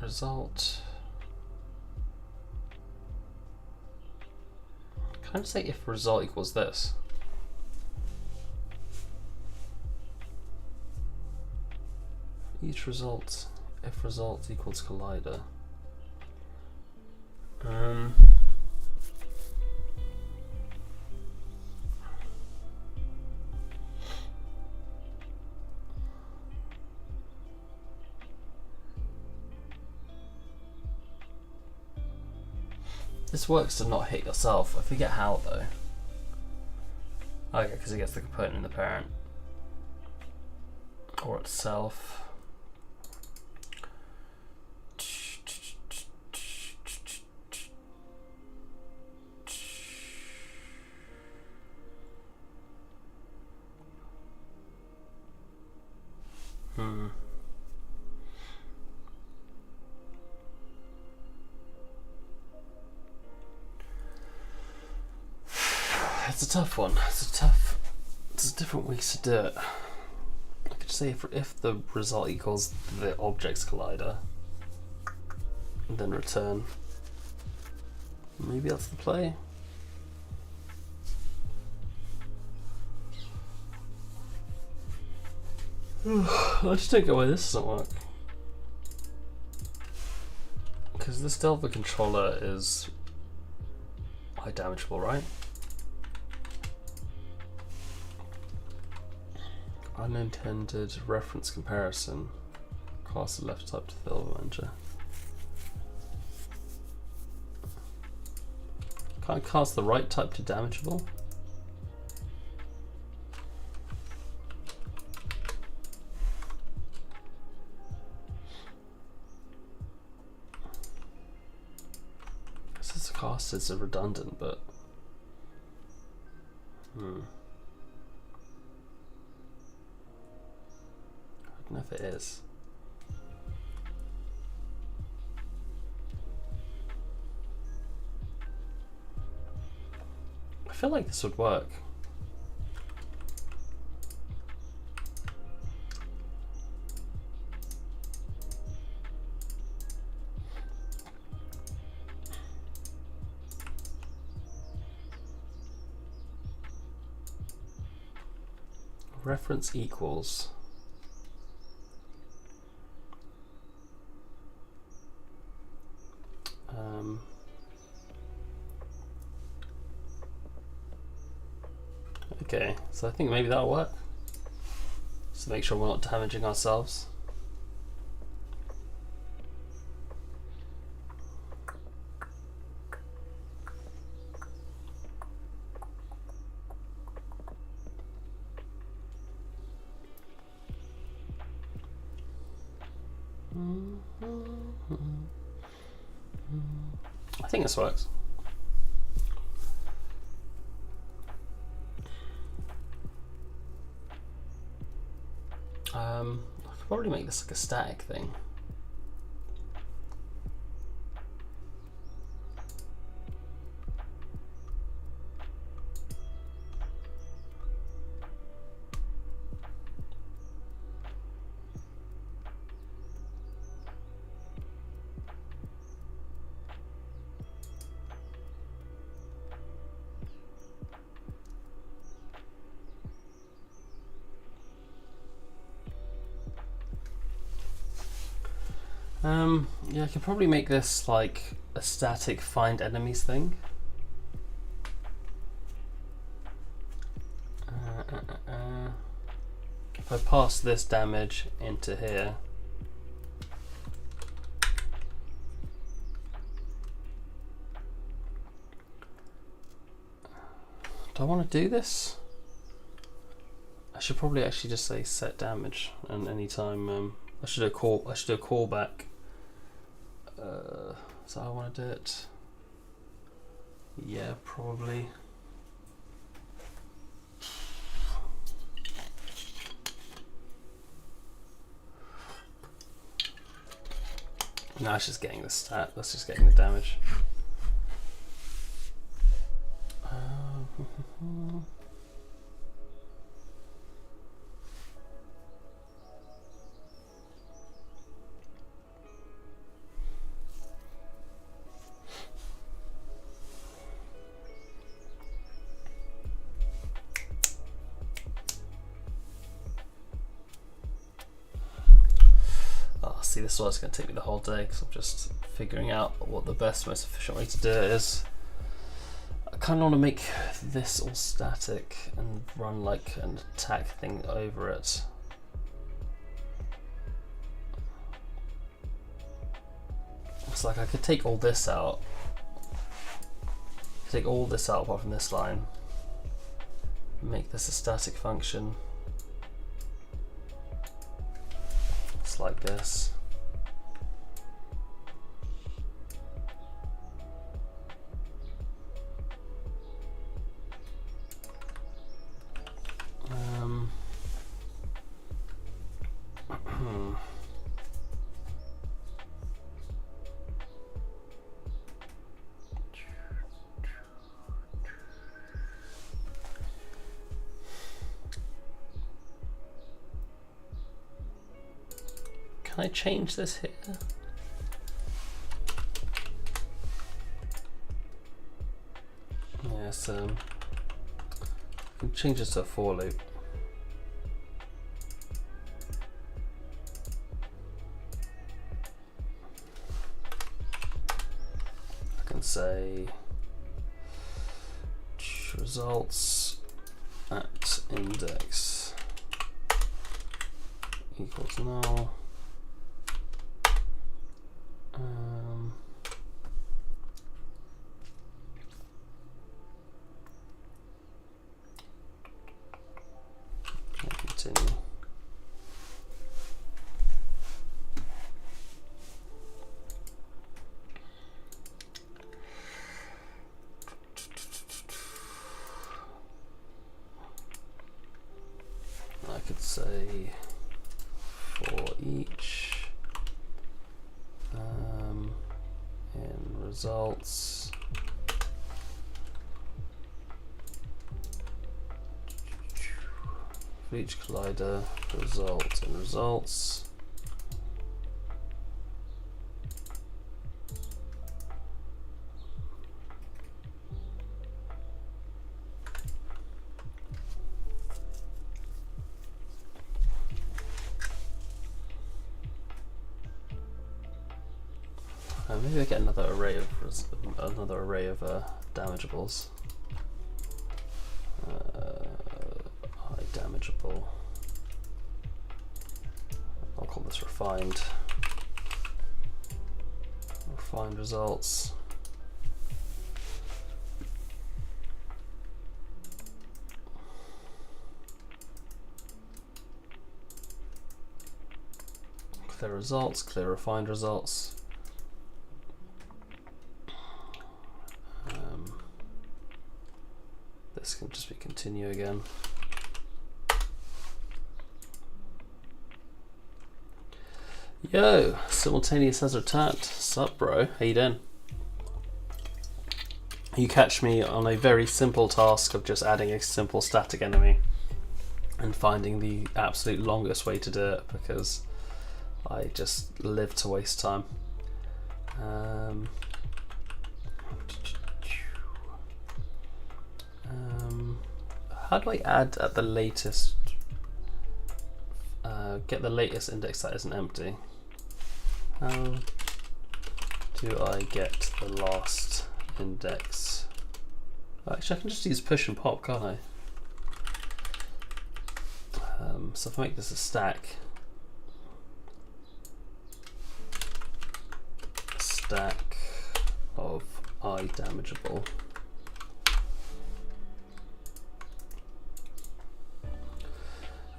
Result. Can I just say if result equals this? Each result, if result equals collider. This works to not hit yourself. I forget how though. Okay, because it gets the component in the parent. Or itself. It's a tough one. There's different ways to do it. I could say if the result equals the object's collider, and then return. Maybe that's the play. I just don't get why this doesn't work. Because this Delver controller is high damageable, right? Unintended reference comparison. Cast the left type to the Delver manager. Can't I cast the right type to damageable? This cast is redundant, but I don't know if it is. I feel like this would work. Reference equals okay, so I think maybe that'll work. Just to make sure we're not damaging ourselves. I think this works. I could probably make this like a static thing. Yeah, I could probably make this like a static find enemies thing. If I pass this damage into here, do I want to do this? I should probably actually just say set damage, and anytime I should do a callback. So I want to do it. Yeah, probably. No, it's just getting the stat. That's just getting the damage. See, this is why it's going to take me the whole day, because I'm just figuring out what the best, most efficient way to do it is. I kind of want to make this all static and run like an attack thing over it. It's like I could take all this out. Take all this out apart from this line. Make this a static function. It's like this. Can I change this here? Yes, I can change this to a for loop. I can say results at index equals null. Continue. I could say for each in results for each collider result and results maybe I get another array of damageables. High damageable. I'll call this refined. Refined results. Clear results, clear refined results. This can just be continue again. Yo, simultaneous has returned. Sup, bro? How you doing? You catch me on a very simple task of just adding a simple static enemy and finding the absolute longest way to do it because I just live to waste time. How do I add at the latest? Get the latest index that isn't empty. How do I get the last index? Actually, I can just use push and pop, can't I? So if I make this a stack of I damageable.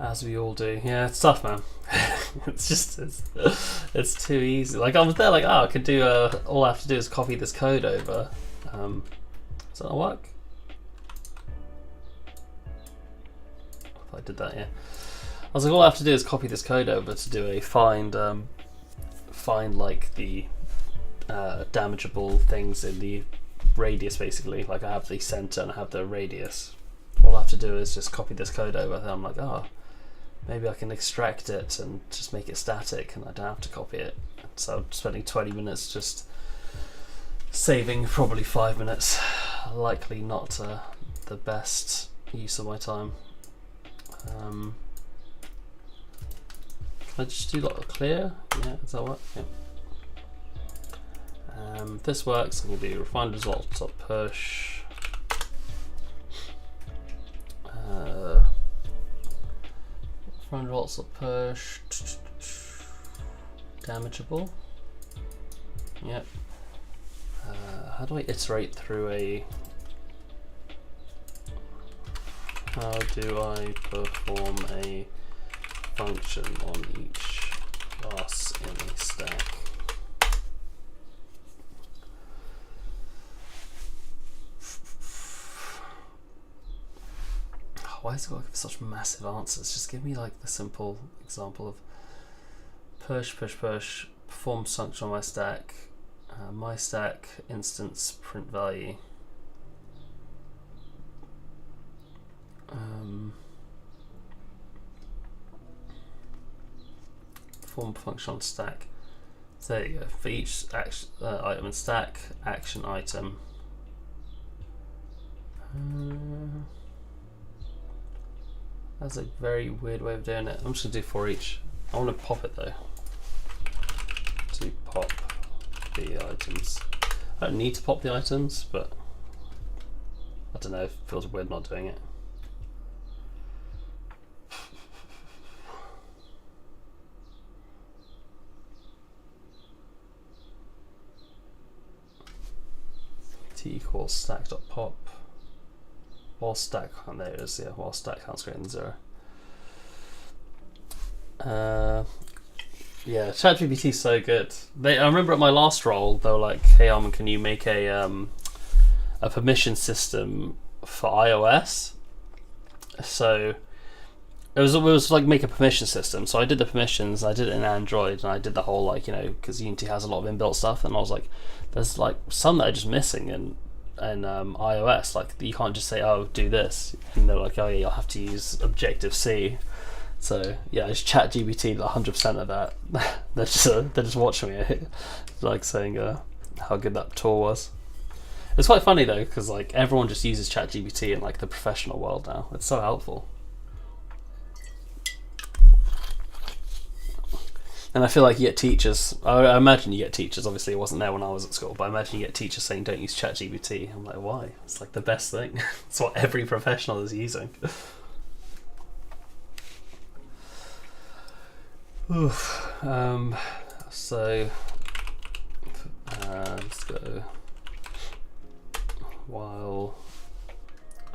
As we all do. Yeah, it's tough, man. it's too easy. Like I was there, like, oh, I could do all I have to do is copy this code over. Does that not work? If I did that, yeah. I was like, all I have to do is copy this code over to do a find like the damageable things in the radius, basically. Like I have the center and I have the radius. All I have to do is just copy this code over. And I'm like, oh, maybe I can extract it and just make it static and I don't have to copy it. So I'm spending 20 minutes just saving probably 5 minutes. Likely not the best use of my time. Can I just do like a clear? Yeah, does that work? Yeah. If this works, I'm going to do refined results dot push. Refined results dot push. Damageable. Yep. How do I iterate through a? How do I perform a function on each class in a stack? Why is it got such massive answers? Just give me like the simple example of push, perform function on my stack instance print value. Perform function on stack. So there you go. For each action, item in stack, action item. That's a very weird way of doing it. I'm just gonna do for each. I want to pop it though. To pop the items. I don't need to pop the items, but I don't know. It feels weird not doing it. T equals stack.pop. While stack, and there it is, yeah, while stack counts greater than 0. Yeah, ChatGPT is so good. I remember at my last role, they were like, hey Armin, can you make a permission system for iOS? So it was like make a permission system. So I did the permissions, I did it in Android, and I did the whole like, because Unity has a lot of inbuilt stuff, and I was like, there's like some that are just missing and iOS, like you can't just say, oh, do this, and they're like, oh yeah, you'll have to use Objective-C. So yeah, I just chat GPT 100% of that. they're just watching me, like saying how good that tool was. It's quite funny though, because like everyone just uses ChatGPT in like the professional world now. It's so helpful. And I feel like you get teachers, I imagine you get teachers, obviously it wasn't there when I was at school, but I imagine you get teachers saying don't use ChatGPT. I'm like, why? It's like the best thing. It's what every professional is using. So let's go while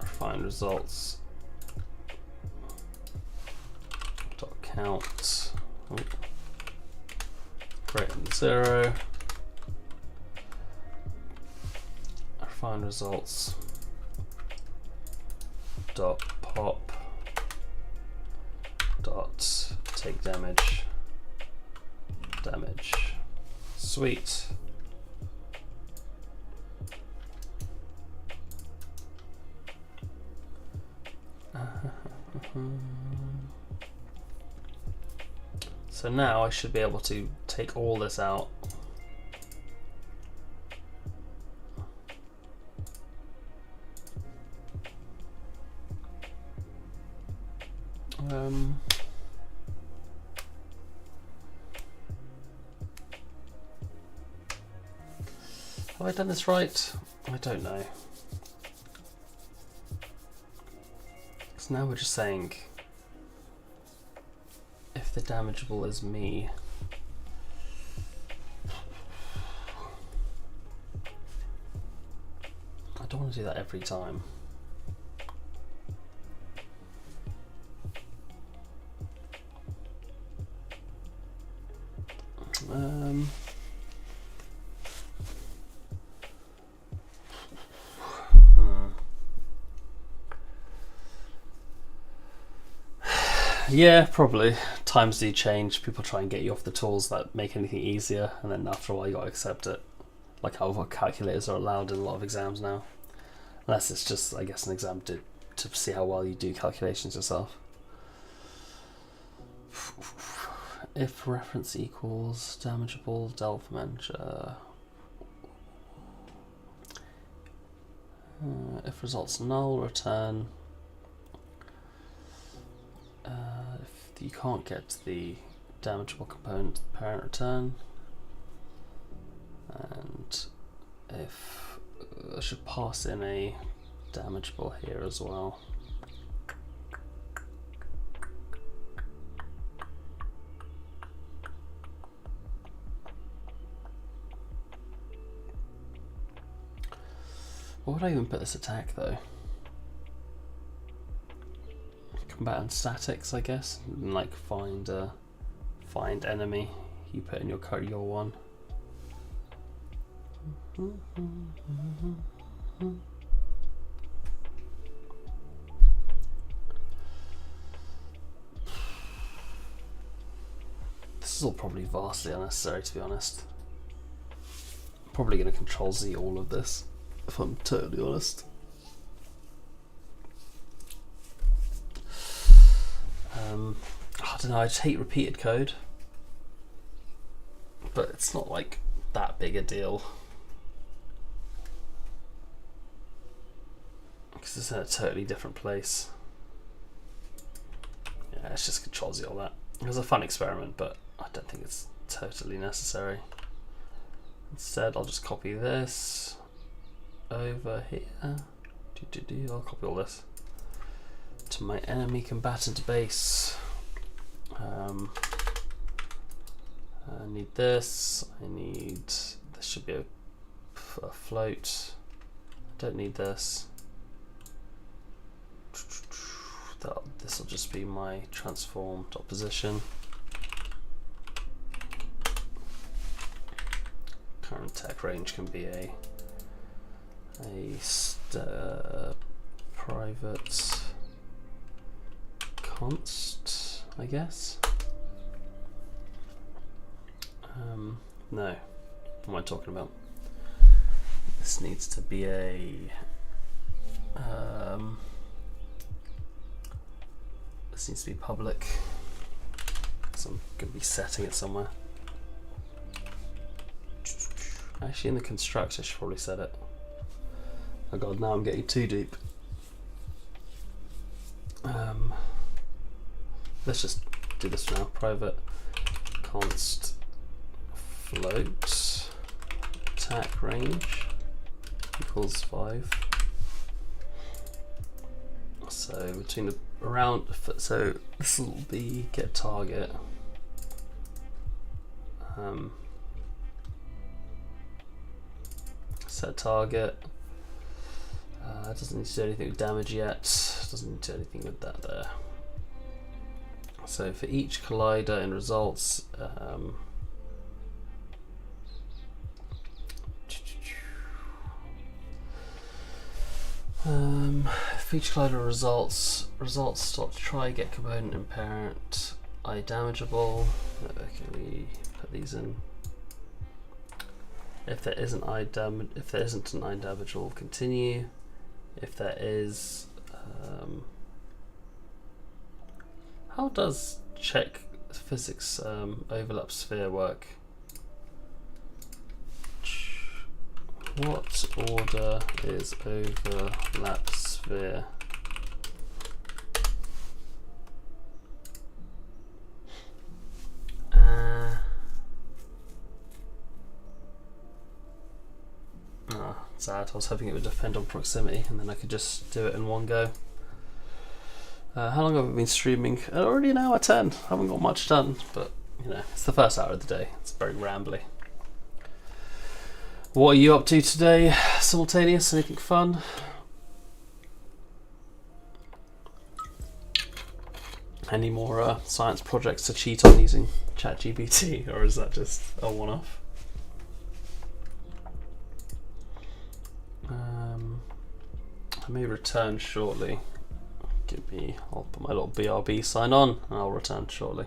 find results dot count greater than 0. Find results dot pop dot take damage damage. Sweet. So now I should be able to take all this out. Have I done this right? I don't know. So now we're just saying if the damageable is me. I don't want to do that every time. Yeah, probably. Times do change. People try and get you off the tools that make anything easier, and then after a while you gotta accept it. Like how calculators are allowed in a lot of exams now. Unless it's just, I guess, an exam to see how well you do calculations yourself. If reference equals damageable, delta manager. If results null, return. If you can't get the damageable component, parent return. And if I should pass in a damageable here as well. What would I even put this attack though? Combatant statics, I guess. And like find enemy. You put in your one. This is all probably vastly unnecessary, to be honest. I'm probably going to Control Z all of this, if I'm totally honest. I don't know, I just hate repeated code, but it's not like that big a deal because it's in a totally different place. Yeah, let's just Control Z all that. It was a fun experiment, but I don't think it's totally necessary. Instead, I'll just copy this over here. I'll copy all this to my enemy combatant base. I need this. This should be a float. I don't need this. This will just be my transformed opposition. Current tech range can be a private const, I guess. No, what am I talking about? This needs to be a this needs to be public, so I'm going to be setting it somewhere. Actually, in the construct I should probably set it. Oh god, now I'm getting too deep. Let's just do this for now. Private const float attack range equals 5. So between the around, so this will be get target. Set target. It doesn't need to do anything with damage yet. Doesn't need to do anything with that there. So for each collider in results, for each collider results dot try get component in parent I damageable. Can we put these in. If there isn't an eye damage, we'll continue. If there is, how does check physics overlap sphere work? What order is overlap sphere? Sad. I was hoping it would depend on proximity and then I could just do it in one go. How long have I been streaming? Already an hour 10. I haven't got much done, but you know, it's the first hour of the day. It's very rambly. What are you up to today? Simultaneous? Anything fun? Any more science projects to cheat on using ChatGPT, or is that just a one-off? I may return shortly. I'll put my little BRB sign on and I'll return shortly.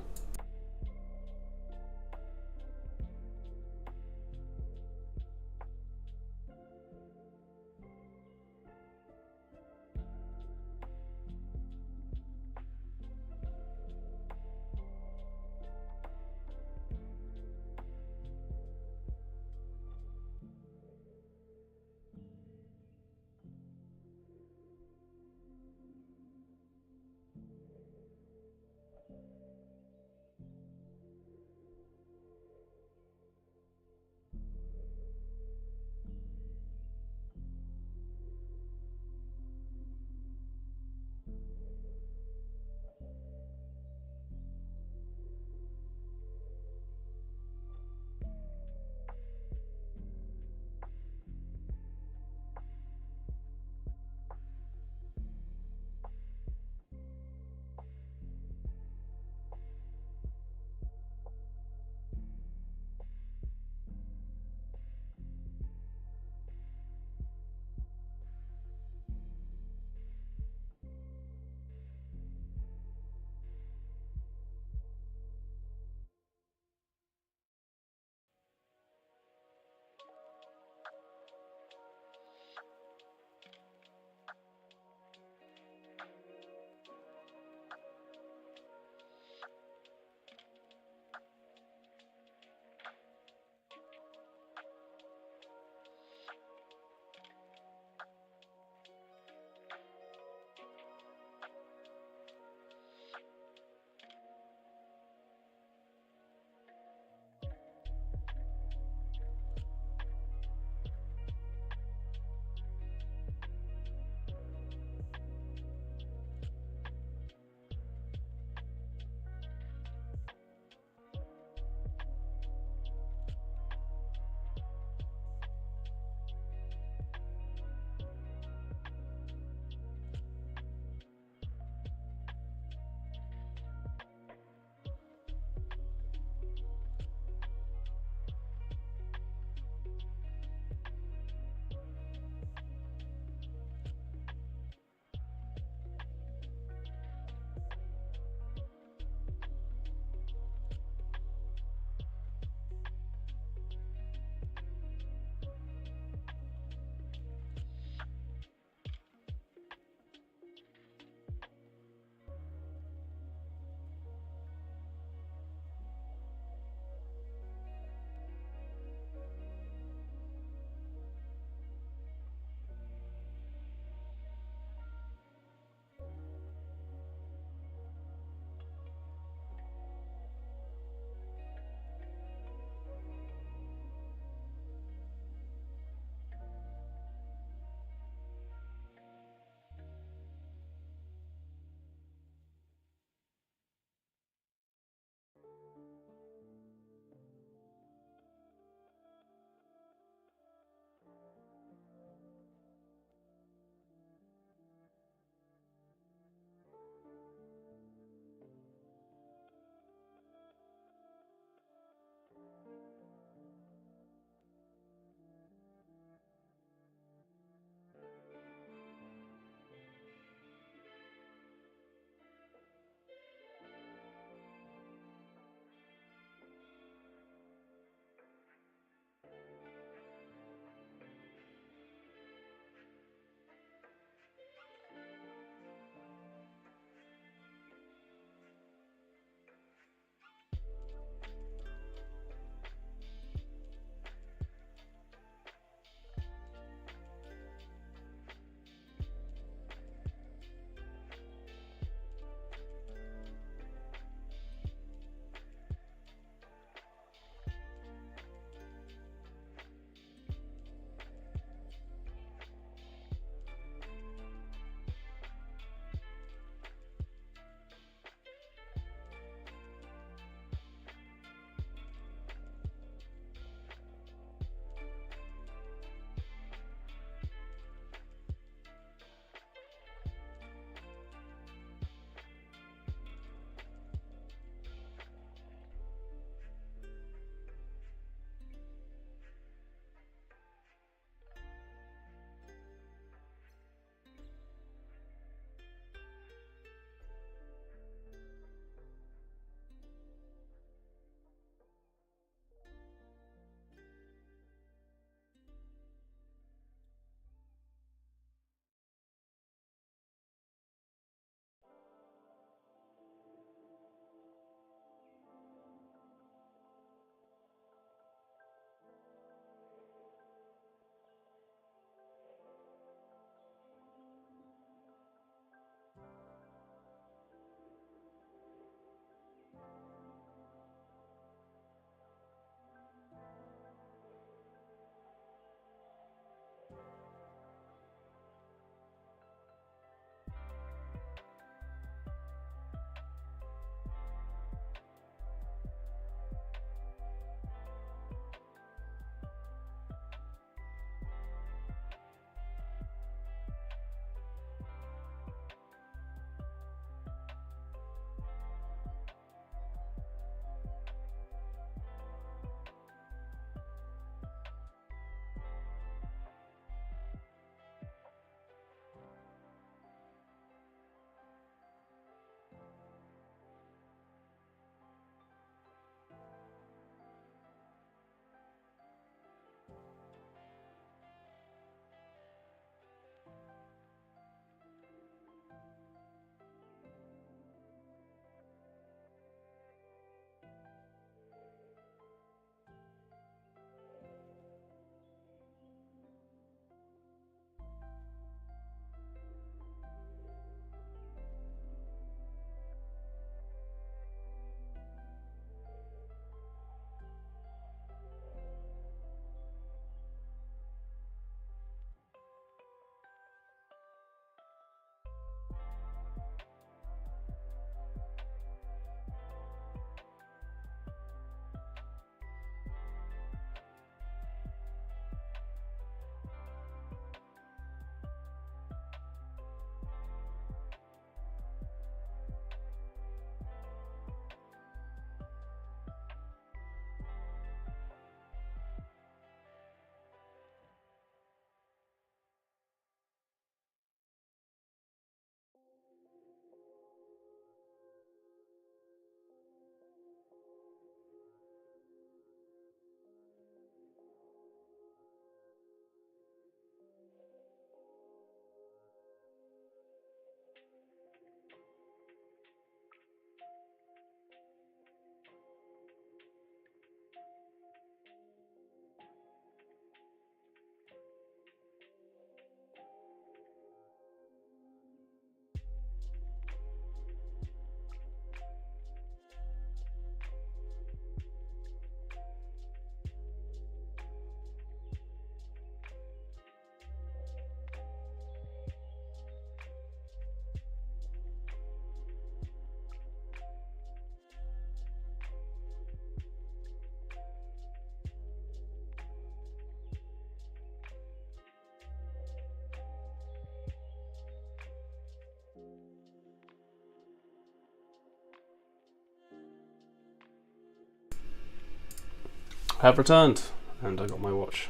have returned, and I got my watch.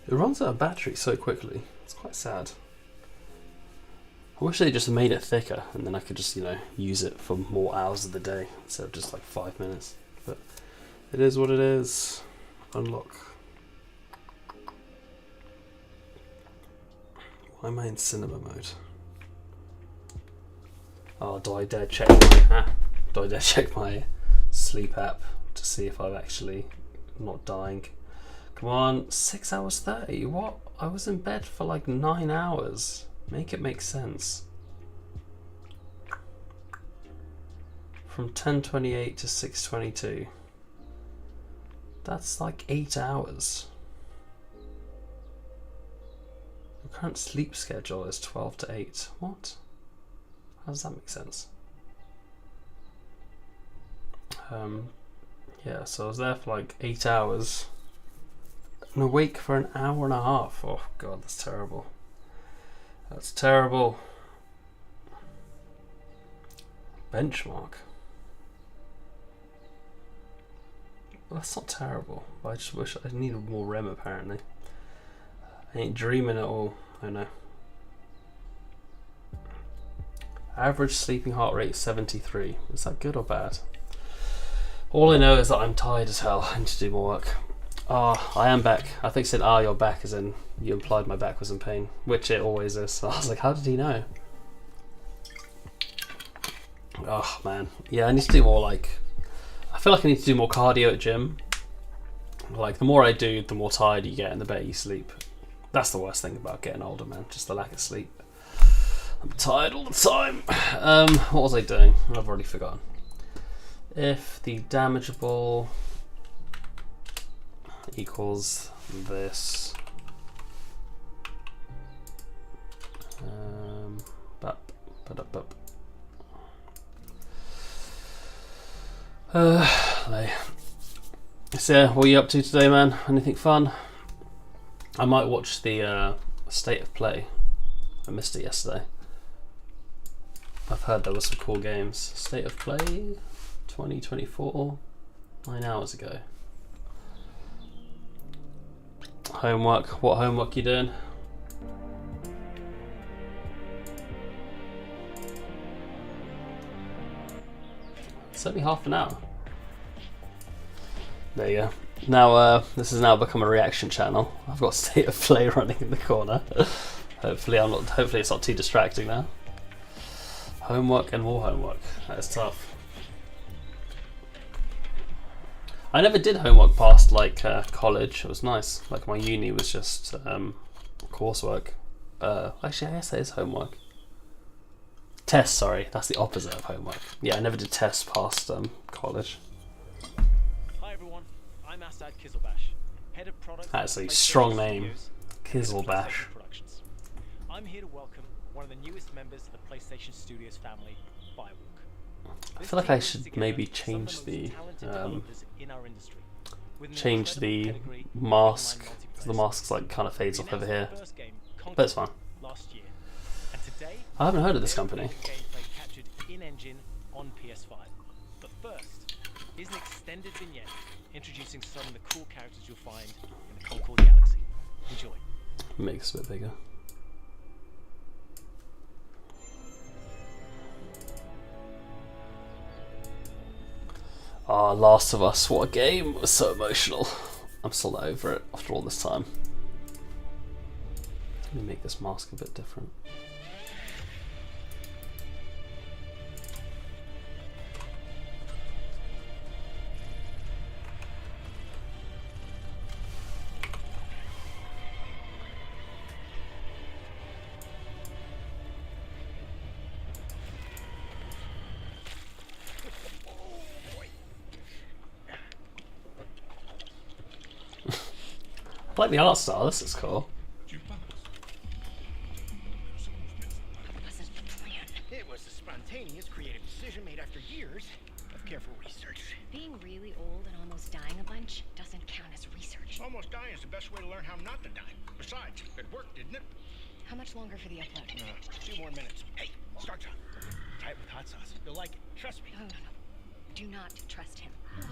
It runs out of battery so quickly. It's quite sad. I wish they just made it thicker, and then I could just, you know, use it for more hours of the day instead of just like 5 minutes. But it is what it is. Unlock. Why am I in cinema mode? Oh, do I dare check my sleep app to see if I'm actually not dying? Come on, 6 hours 30. What? I was in bed for like 9 hours. Make it make sense. From 10:28 to 6:22. That's like 8 hours. The current sleep schedule is 12 to 8. What? How does that make sense? Yeah, so I was there for like 8 hours and awake for an hour and a half. Oh god, that's terrible. That's terrible. Benchmark. Well, that's not terrible, but I just wish I needed more REM apparently. I ain't dreaming at all, I know. Average sleeping heart rate 73. Is that good or bad? All I know is that I'm tired as hell. I need to do more work. Ah, I am back. I think said you're back as in you implied my back was in pain, which it always is. So I was like, how did he know? Oh man, yeah, I need to do more like. I feel like I need to do more cardio at gym. Like the more I do, the more tired you get, and the better you sleep. That's the worst thing about getting older, man. Just the lack of sleep. I'm tired all the time. What was I doing? I've already forgotten. If the damageable equals this, so what are you up to today, man? Anything fun? I might watch the State of Play. I missed it yesterday. I've heard there were some cool games. State of Play 2024, 9 hours ago. Homework. What homework you doing? It's only half an hour. There you go. Now this has now become a reaction channel. I've got State of Play running in the corner. Hopefully it's not too distracting now. Homework and more homework. That is tough. I never did homework past like college. It was nice. Like my uni was just coursework. Actually, I guess that is homework. Tests, sorry. That's the opposite of homework. Yeah, I never did tests past college. Hi everyone, I'm Asad Kizilbash, head of product. That's a strong name, Kizilbash. I'm here to welcome one of the newest members of the PlayStation Studios family, Firewalk. I feel like I should maybe change the mask, because the mask's like kind of fades off over here, but it's fine. I haven't heard of this company. In-engine on PS5. But first is an extended vignette introducing some of the cool characters you'll find in the Concord Galaxy. Enjoy. Make this a bit bigger. Ah, Last of Us, what a game! It was so emotional. I'm still not over it after all this time. Let me make this mask a bit different. I like the art style, this is cool. It was a spontaneous, creative decision made after years of careful research. Being really old and almost dying a bunch doesn't count as research. Almost dying is the best way to learn how not to die. Besides, it worked, didn't it? How much longer for the upload? A few more minutes. Hey, start time. Try it with hot sauce. You'll like it. Trust me. No. Do not trust him. No.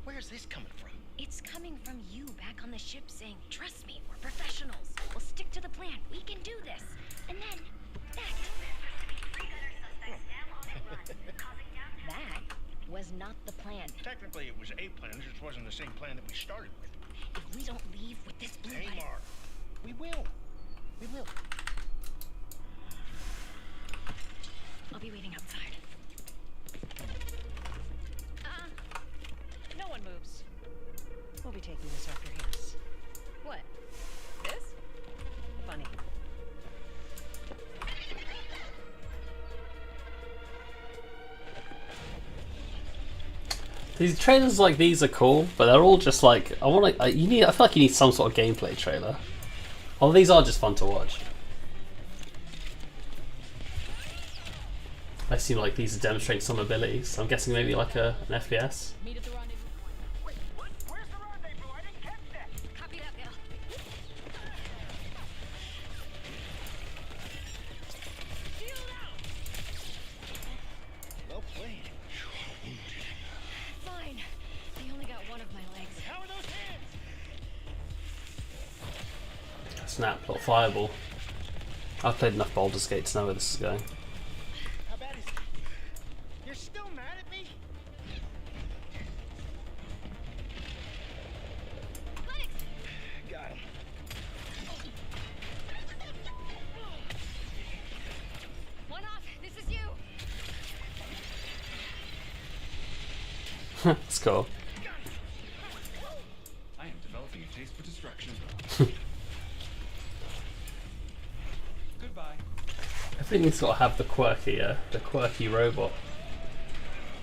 Where's this coming from? It's coming from you back on the ship saying, trust me, we're professionals. We'll stick to the plan. We can do this. And then that. That was not the plan. Technically, it was a plan. It just wasn't the same plan that we started with. If we don't leave with this blue light, Tamar, we will. We will. I'll be waiting outside. No one moves. We'll be taking this after Hades. What? This? Funny. These trailers like these are cool, but they're all just like I want to. I feel like you need some sort of gameplay trailer. Oh, these are just fun to watch. I seem like these are demonstrating some abilities. I'm guessing maybe like an FPS. Meet at the rendezvous point. Wait, what? Where's the rendezvous? I didn't catch that. Copy that, Bill. Shield out! Well played. Fine. They only got one of my legs. How are those hands? Snap, little fireball. I've played enough Baldur's Gate to know where this is going. How bad is it? You're still mad at me? Got him. One off. This is you. It's cool. I am developing a taste for destruction. Goodbye. Everything's got to have the quirky robot.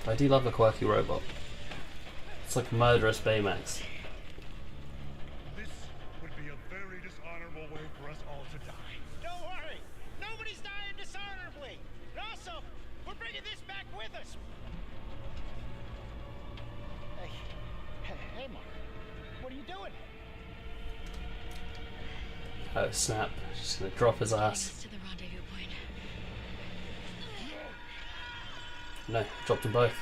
I do love a quirky robot. It's like murderous Baymax. This would be a very dishonorable way for us all to die. Don't worry. Nobody's dying dishonorably. And also, we're bringing this back with us. Hey, Mark. What are you doing? Oh snap! Just gonna drop his ass. To the rendezvous point. No, dropped them both.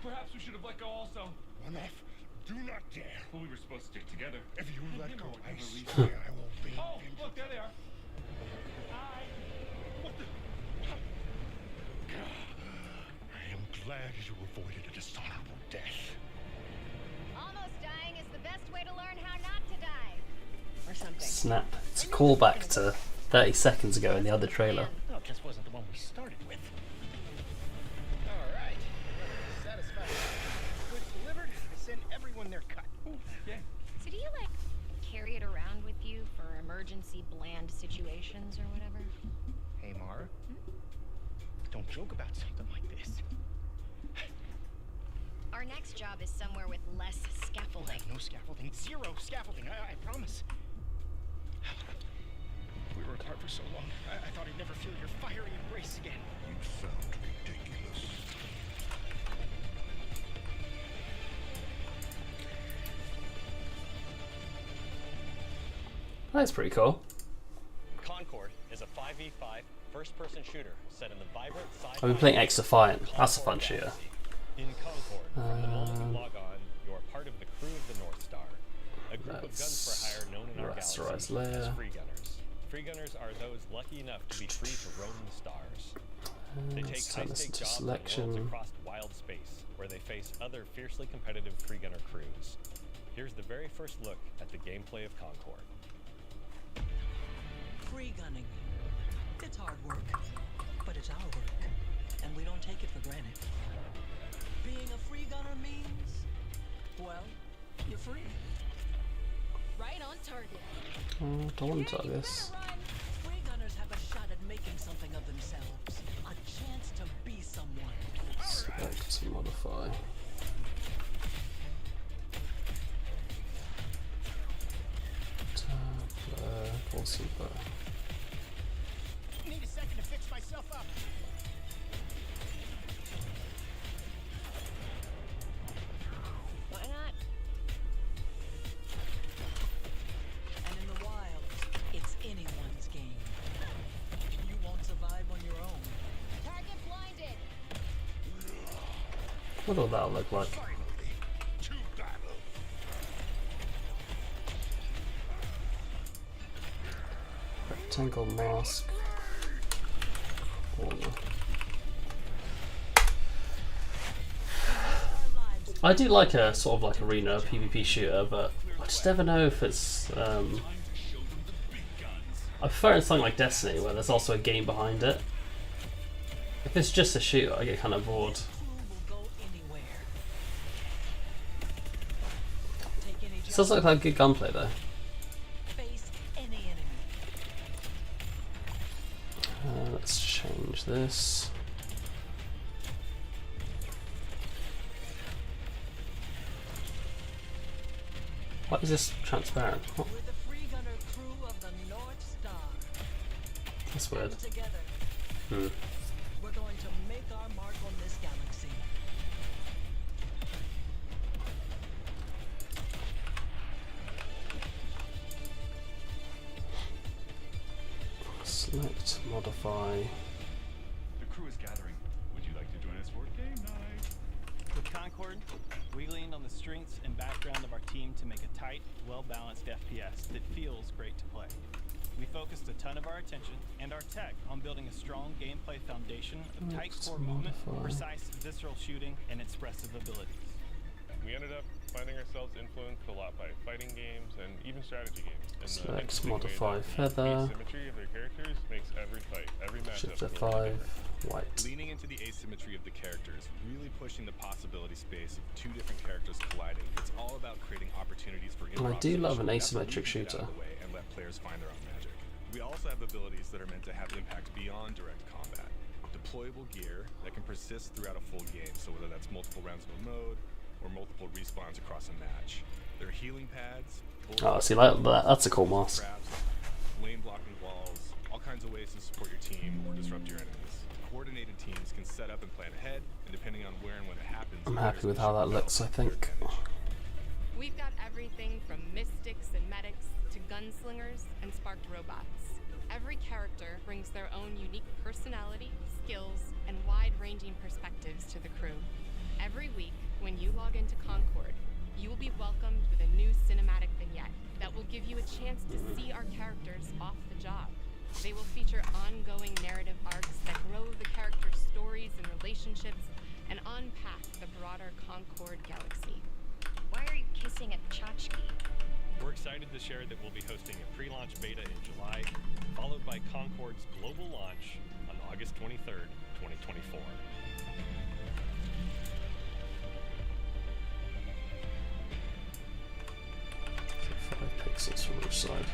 Perhaps we should have let go also. One off. Do not dare. Well, we were supposed to stick together. If you let go, I Never leave. swear I will be. Oh, look, there they are. What the? I am glad you avoided a dishonorable death. Almost dying is the best way to learn how not to die. Or something. Snap! It's a callback to 30 seconds ago in the other trailer. No, it just wasn't the one we started with. All right. Satisfied. Goods delivered. I send everyone their cut. Yeah. So do you like carry it around with you for emergency bland situations or whatever? Hey, Mara. Don't joke about something like this. Our next job is somewhere with less scaffolding. No scaffolding. Zero scaffolding. I promise. We were apart for so long. I thought I'd never feel your fiery embrace again. You sound ridiculous. That's pretty cool. Concord is a 5v5 first-person shooter set in the vibrant sci-fi. I've been playing X Defiant. That's a fun shooter. In Concord, from the moment you log on, you are part of the crew of the North Star, a group of guns for hire known in our galaxy Rasterized as layer. free gunners. Free gunners are those lucky enough to be free to roam the stars. They take Let's turn this high-stake into jobs on selection. worlds across wild space, where they face other fiercely competitive free gunner crews. Here's the very first look at the gameplay of Concord. Free gunning. It's hard work, but it's our work, and we don't take it for granted. Being a free gunner means, well, you're free. Right on target. Oh, don't want to do this. Free gunners have a shot at making something of themselves, a chance to be someone. Select to modify. Tab, super. Need a second to fix myself up. Why not? And in the wild, it's anyone's game. You won't survive on your own. Target blinded. What will that look like? To battle. Rectangle mask. Corner. I do like a sort of like arena PvP shooter, but I just never know if it's. I prefer it in something like Destiny, where there's also a game behind it. If it's just a shooter, I get kind of bored. Sounds like good gunplay though. Let's change this. Why is this transparent? What? That's weird. Hmm. We're going to make our mark on this galaxy. Select, modify. The crew is gathering. Would you like to join us for game night? With Concord, we leaned on the strengths and background of our team to make a tight, well-balanced FPS that feels great to play. We focused a ton of our attention and our tech on building a strong gameplay foundation of tight core movement, precise visceral shooting, and expressive abilities. We ended up finding ourselves influenced a lot by fighting games and even strategy games. Select, modify, feather. Asymmetry of their characters makes every fight, every matchup. Shift F5, white. Leaning into the asymmetry of the characters, really pushing the possibility space of two different characters colliding. It's all about creating opportunities for I do love an improvisation. asymmetric shooter. And let players find their own magic. We also have abilities that are meant to have impact beyond direct combat. Deployable gear that can persist throughout a full game, so whether that's multiple rounds of a mode or multiple respawns across a match. There are healing pads. Oh, see, like that's a cool mask. Traps, lane blocking walls, all kinds of ways to support your team or disrupt your enemies. Coordinated teams can set up and plan ahead, and depending on where and when it happens, I'm happy with how that looks, I think. We've got everything from mystics and medics to gunslingers and sparked robots. Every character brings their own unique personality, skills, and wide-ranging perspectives to the crew. Every week, when you log into Concord, you will be welcomed with a new cinematic vignette that will give you a chance to see our characters off the job. They will feature ongoing narrative arcs that grow the characters' stories and relationships and unpack the broader Concord galaxy. Why are you kissing a tchotchke? We're excited to share that we'll be hosting a pre-launch beta in July, followed by Concord's global launch on August 23rd, 2024. 5 pixels from each side.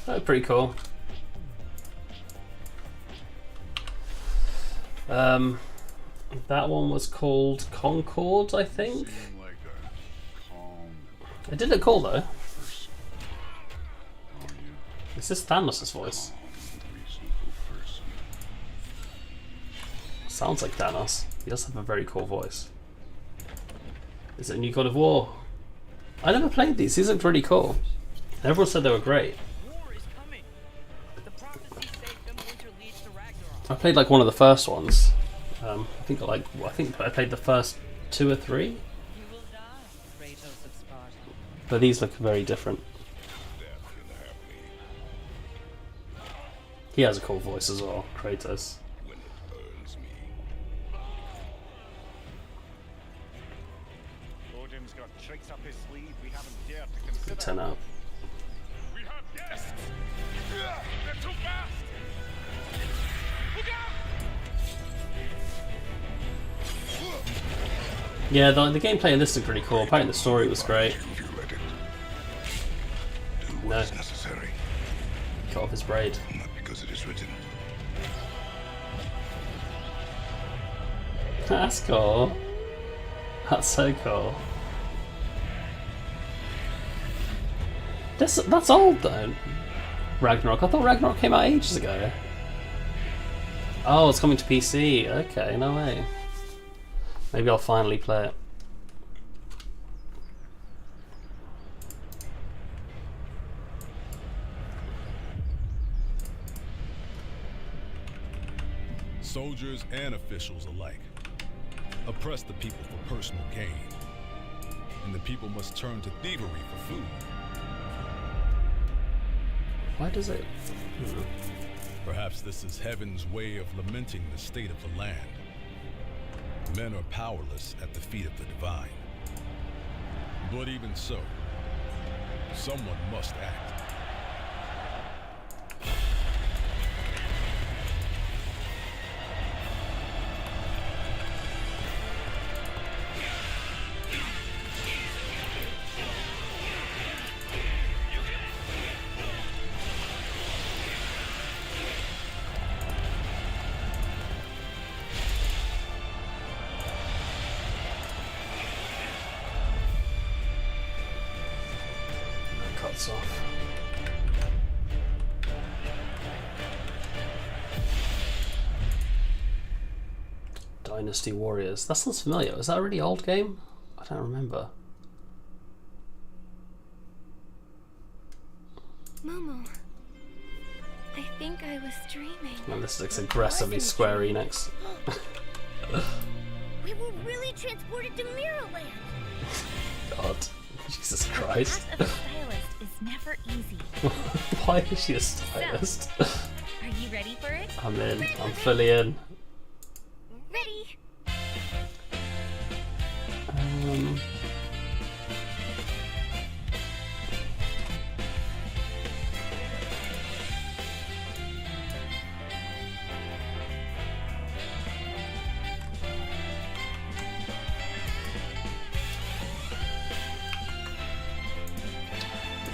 Oh, pretty cool. That one was called Concord, I think. It did look cool though. Is this Thanos' voice? Sounds like Thanos. He does have a very cool voice. Is it a new God of War? I never played these. These looked really cool. Everyone said they were great. I played like one of the first ones. I think I played the first 2 or 3. But these look very different. He has a cool voice as well, Kratos. Odin's got tricks up his sleeve we haven't dared to consider. 10 out. We have guests! They're too fast! Look out! Yeah, the gameplay in this looked pretty cool. Apparently the story was great. No. Necessary. Cut off his braid. Not because it is written. That's cool. That's so cool. That's old though. Ragnarok. I thought Ragnarok came out ages ago. Oh, it's coming to PC. Okay, no way. Maybe I'll finally play it. Soldiers and officials alike oppress the people for personal gain, and the people must turn to thievery for food. Why does it? Perhaps this is heaven's way of lamenting the state of the land. Men are powerless at the feet of the divine. But even so, someone must act. Cuts off. Dynasty Warriors. That sounds familiar. Is that a really old game? I don't remember. Momo, I think I was dreaming. And this looks aggressively Square Enix. We were really transported to Mirrorland. God. Jesus Christ. The task of a stylist is never easy. Why is she a stylist? So, are you ready for it? I'm in. I'm fully in. Ready.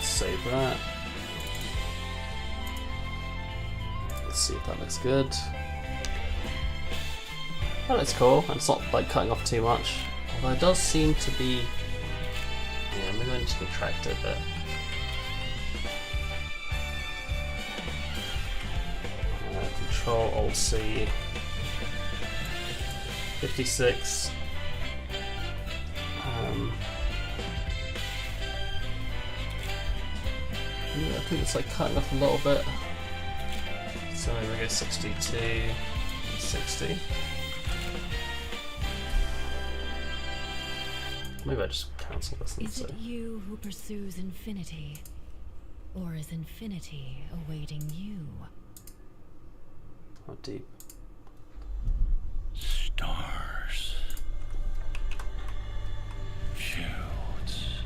Save that. Let's see if that looks good. That looks cool. And it's not like cutting off too much. Although it does seem to be. Yeah, maybe I need to contract it a bit. Control Alt C. 56. Yeah, I think it's like cutting off a little bit. So maybe we go 62, 60. Maybe I just cancel this and Is see. it you who pursues infinity? Or is infinity awaiting you? How deep? Stars. Fields.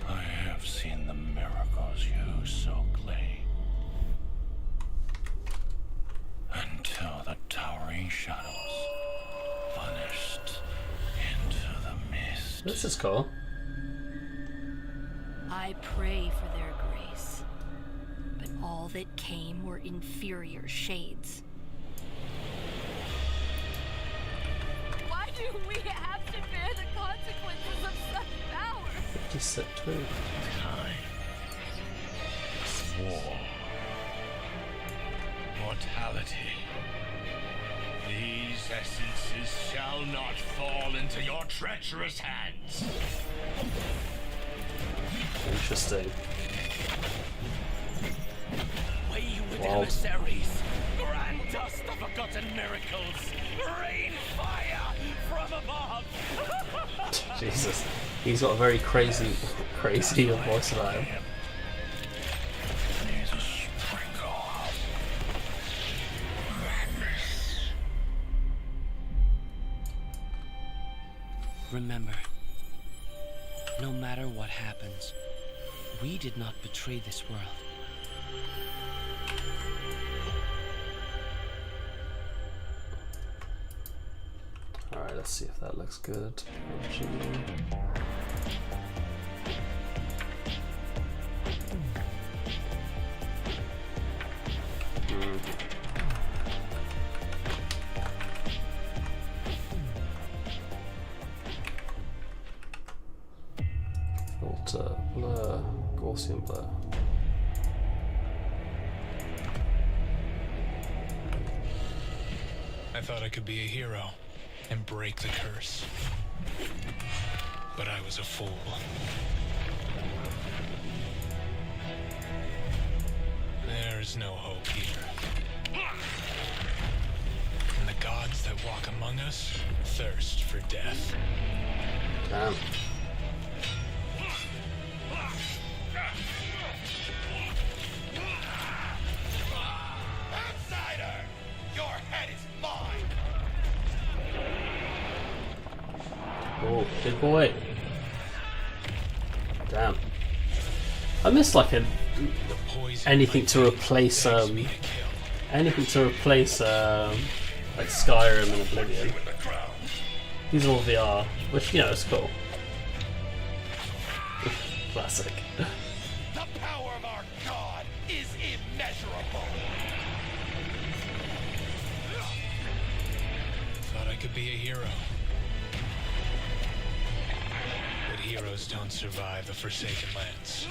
I have seen the miracles you so claim. Until the towering shadows vanished into the mist. This is cool. I pray for their grace, but all that came were inferior shades. Why do we have to bear the consequences of such power? 56 too. Time. War. Mortality. These essences shall not fall into your treacherous hands. Interesting. Wayward Wild. emissaries, grant us the forgotten miracles, rain fire from above. Jesus. He's got a very crazy voice about him. There's a sprinkle of madness. Remember, no matter what happens, we did not betray this world. Alright, let's see if that looks good. Filter, blur, Gaussian blur. thought I could be a hero and break the curse. But I was a fool. There is no hope here. And the gods that walk among us thirst for death. Damn. Outsider! Your head is mine! Oh, good boy. Damn. I miss like anything to replace like Skyrim and Oblivion. These are all VR, which, you know, is cool. Classic. The power of our god is immeasurable! Thought I could be a hero. But heroes don't survive the Forsaken Lands.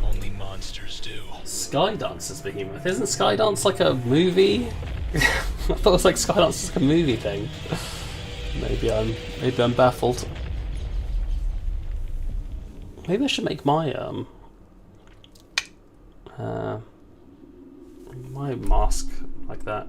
Only monsters do. Skydance is Behemoth. Isn't Skydance like a movie? I thought it was like Skydance was like a movie thing. Maybe I'm baffled. Maybe I should make my my mask like that.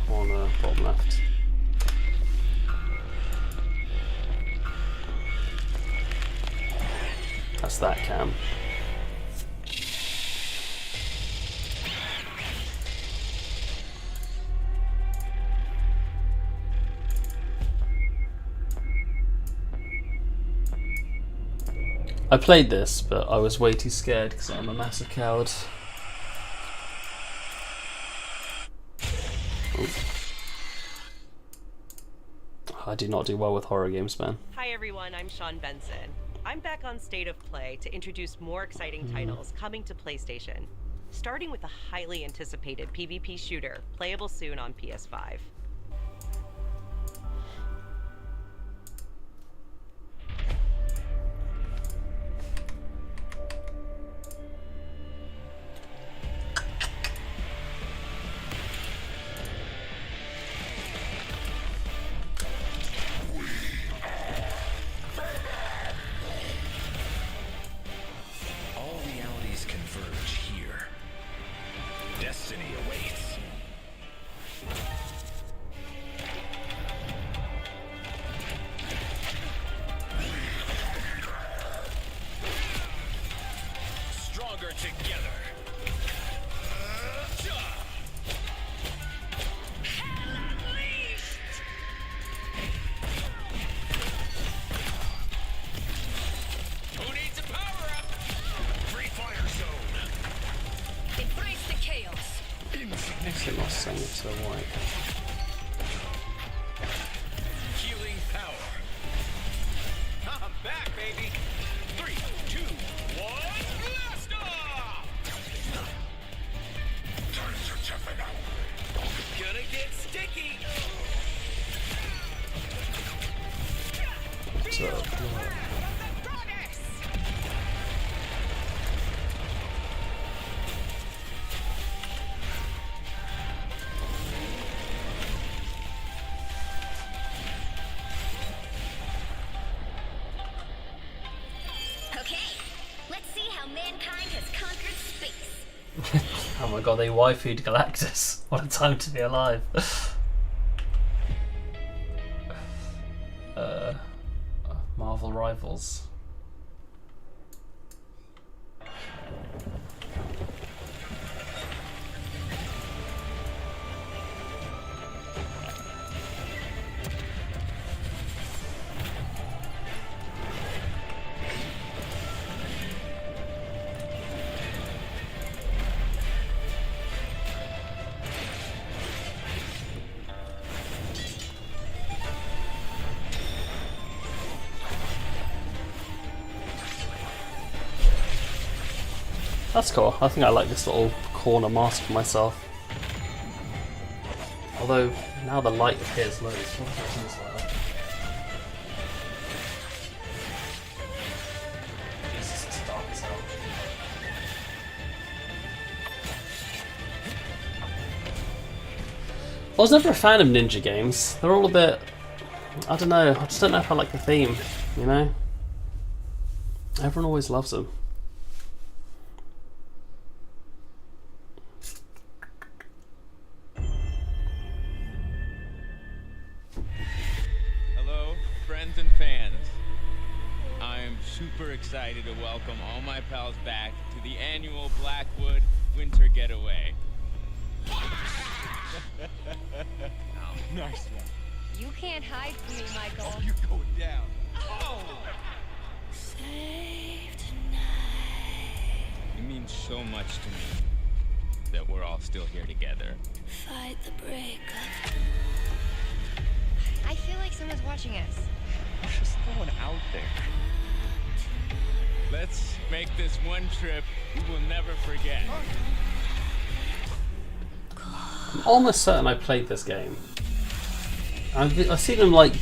On bottom left. That's that cam. I played this, but I was way too scared because I'm a massive coward. I do not do well with horror games, man. Hi everyone, I'm Sean Benson. I'm back on State of Play to introduce more exciting titles coming to PlayStation, starting with a highly anticipated PvP shooter, playable soon on PS5. Actually lost saying it to the white. Healing power. I'm back, baby. 3, 2, 1, blast off! Gonna get sticky. Oh my god, they waifu'd Galactus. What a time to be alive. Marvel Rivals. That's cool. I think I like this little corner mask for myself. Although now the light appears loads. What happens there? Jesus, it's dark as hell. I was never a fan of ninja games. They're all a bit... I don't know. I just don't know if I like the theme, you know? Everyone always loves them. Hello, friends and fans. I'm super excited to welcome all my pals back to the annual Blackwood Winter Getaway. Oh, nice one. You can't hide from me, Michael. Oh, you're going down. Oh! It means so much to me that we're all still here together. Fight the breakup. I feel like someone's watching us. There's just no one out there. Let's make this one trip we will never forget. I'm almost certain I played this game. I've seen them like...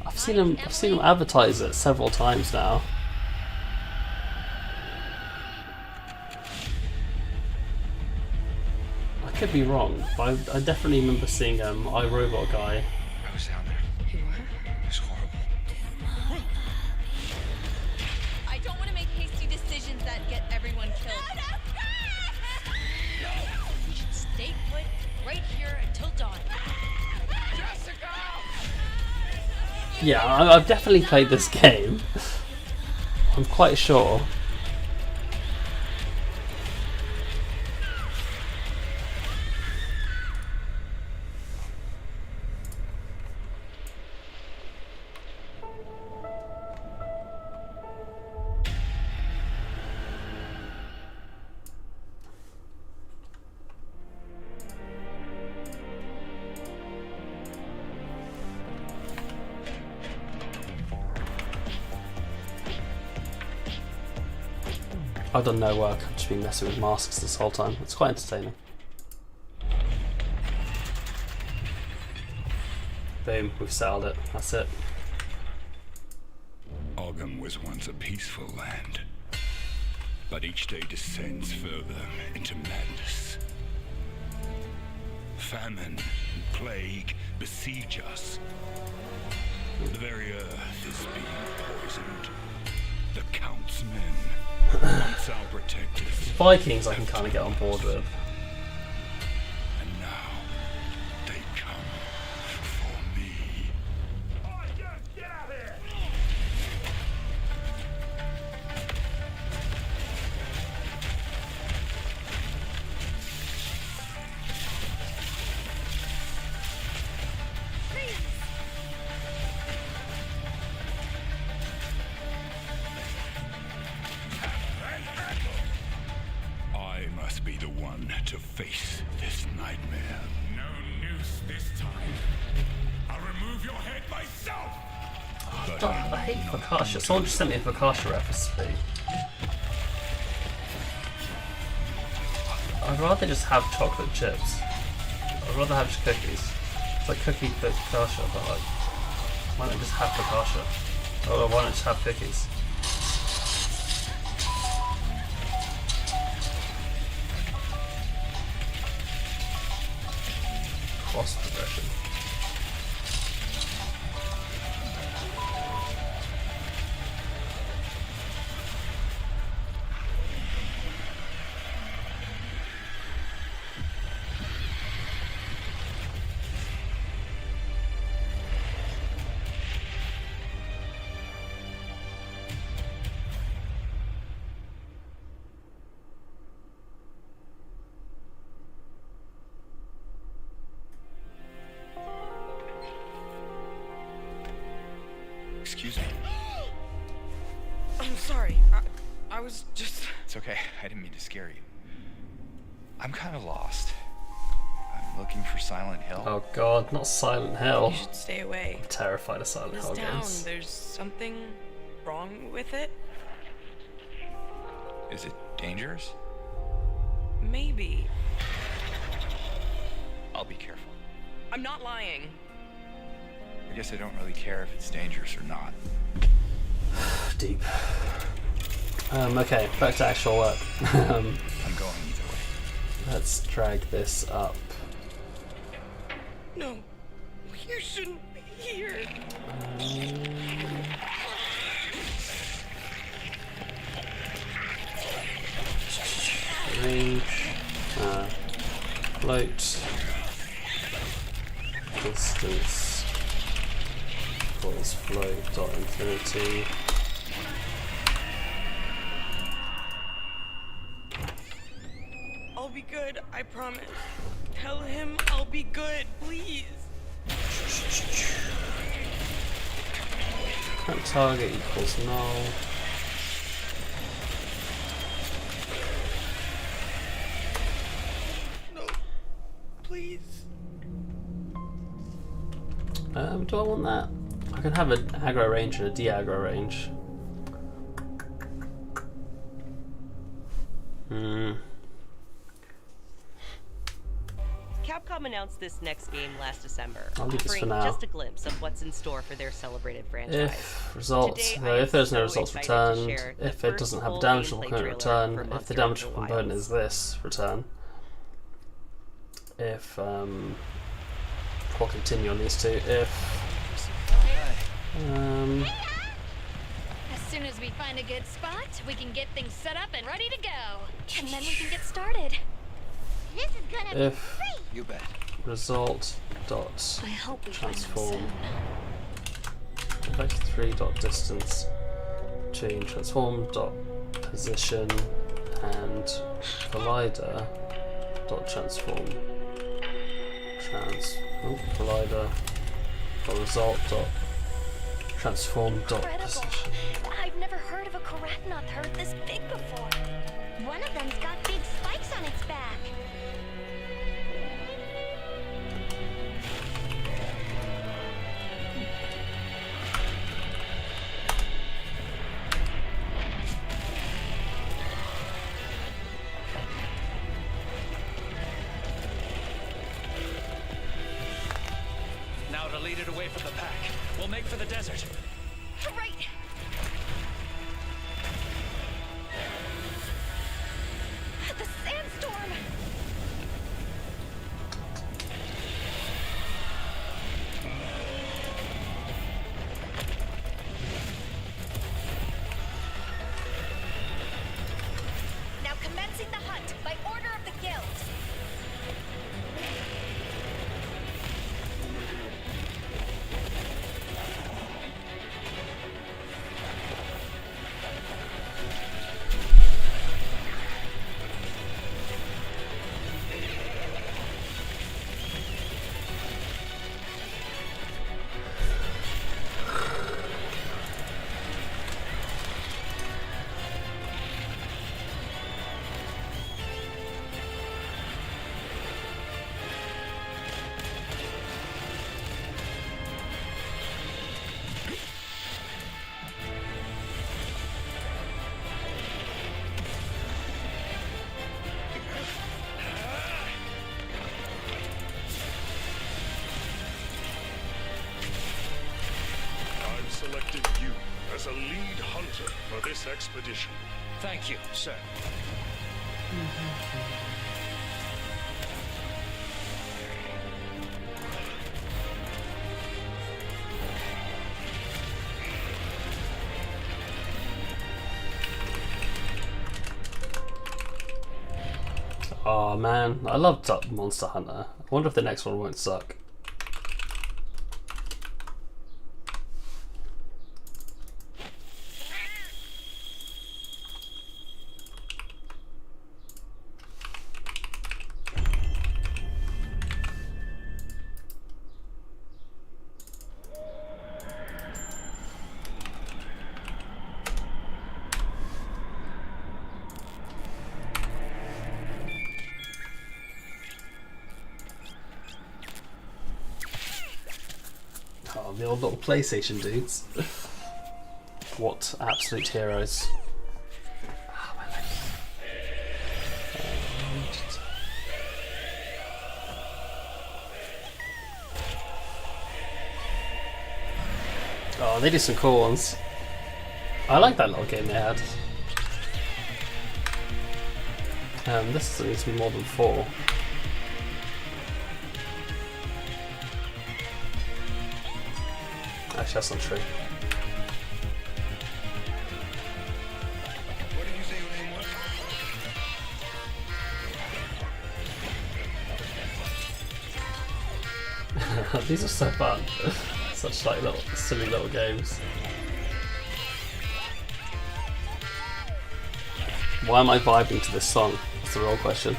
I've seen them advertise it several times now. I could be wrong, but I definitely remember seeing iRobot guy. I was down there. You were? It was horrible. I don't want to make hasty decisions that get everyone killed. We should stay put right here until dawn. Jessica! Yeah, I've definitely played this game. I'm quite sure. I've done no work, I've just been messing with masks this whole time. It's quite entertaining. Boom, we've settled it. That's it. Ogham was once a peaceful land, but each day descends further into madness. Famine and plague besiege us. The very earth is being poisoned. The Count's men, once our protectors, Vikings I can kind of get on board with. and now they come for me. Get out of here! I must be the one to face this nightmare. No noose this time. I'll remove your head myself! But Oh, I hate focaccia. Someone just sent me a focaccia recipe. I'd rather just have chocolate chips. I'd rather have just cookies. It's like cookie focaccia, but like, why not just have focaccia? Or why not just have cookies? Cross progression. Excuse me. I'm sorry. I was just... It's okay. I didn't mean to scare you. I'm kind of lost. I'm looking for Silent Hill. Oh god, not Silent Hill. You should stay away. I'm terrified of Silent This Hill town, games. there's something wrong with it? Is it dangerous? Maybe. I'll be careful. I'm not lying. I guess I don't really care if it's dangerous or not. Deep. Okay, back to actual work. I'm going either way. Let's drag this up. No, you shouldn't be here. Range. Float. Distance. Equals float dot infinity. I'll be good, I promise. Tell him I'll be good, please. Current target equals null. No, please. Do I want that? I can have an aggro range and a de-aggro range. Capcom announced this next game last December, I'll leave this for offering now. just a glimpse of what's in store for their celebrated franchise. If results, Today, no, I if there's am no so results excited to returned, share if the it first doesn't have a full damageable gameplay component trailer return, for if the Monster Hunter damageable component Wilds. is this return, if we'll continue on these two, if As soon as we find a good spot, we can get things set up and ready to go. And then we can get started. This is gonna if You bet. result dot I hope we find them transform soon. vector3 dot distance between transform dot position and collider dot transform collider dot result dot transform dot position. I've never heard of a Karatnoth herd this big before. One of them's got big spikes on its back. Now to lead it away from the pack, we'll make for the desert. Right. The sandstorm. Now commencing the hunt by order of the guild. I've selected you as a lead hunter for this expedition. Thank you, sir. Oh man, I love Monster Hunter. I wonder if the next one won't suck. Oh, the old little PlayStation dudes. What absolute heroes. Oh, my leg. Oh, they do some cool ones. I like that little game they had. This needs to be more than 4. Actually, that's not true. What did you say your name was? These are so fun. Such like little silly little games. Why am I vibing to this song? That's the real question.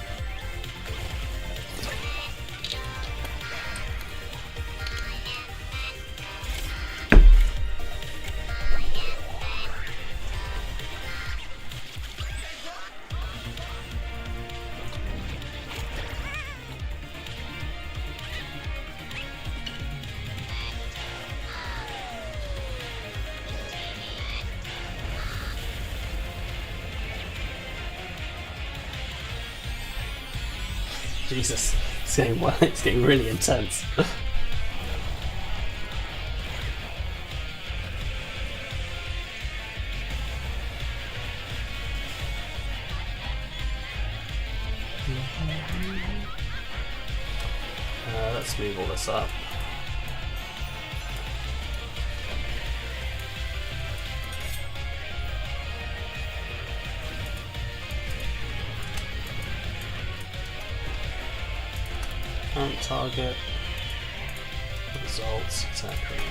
Jesus, it's getting really intense. Let's move all this up. Target, results, attack range.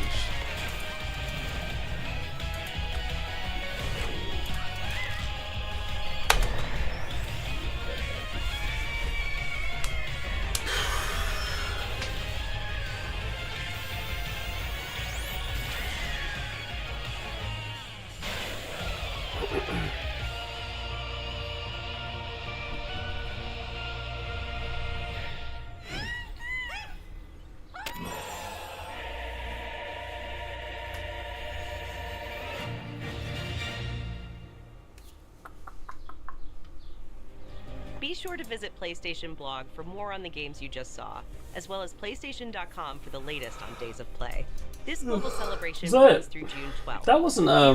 Be sure to visit PlayStation blog for more on the games you just saw, as well as PlayStation.com for the latest on Days of Play. This global celebration runs through June 12th. That wasn't a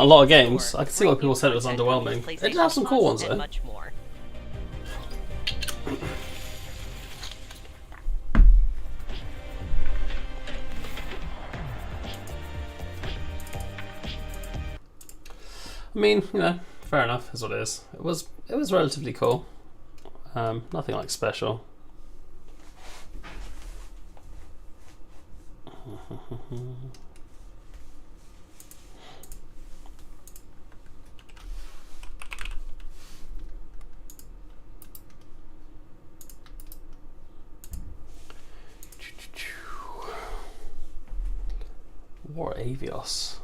lot of games. I can see why people said it was underwhelming. It did have some cool ones though. Much more. I mean, you know, fair enough, is what it is. It was relatively cool. Nothing like special. War Avios.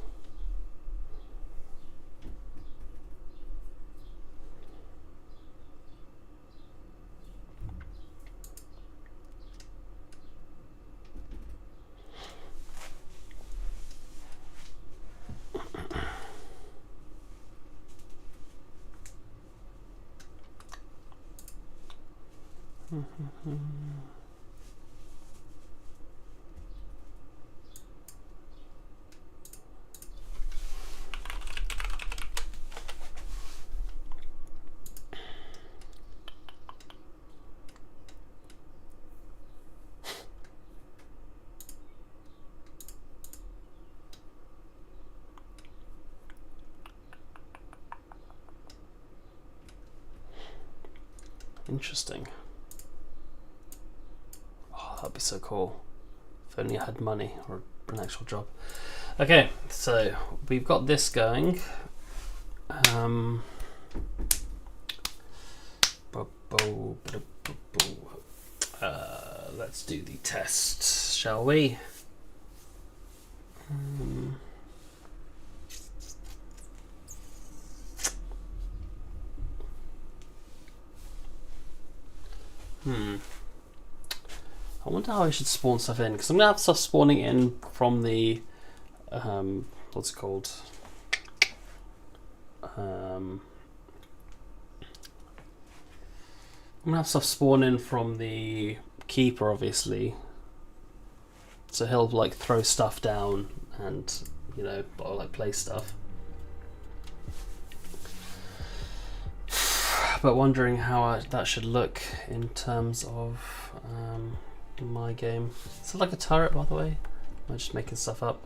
Interesting. Oh, that'd be so cool. If only I had money or an actual job. Okay, so we've got this going. Let's do the test, shall we? I wonder how I should spawn stuff in, because I'm gonna have stuff spawning in from the what's it called? I'm gonna have stuff spawn in from the keeper, obviously. So he'll like throw stuff down and you know, like play stuff. But wondering how that should look in terms of my game. Is it like a turret, by the way? Am I just making stuff up?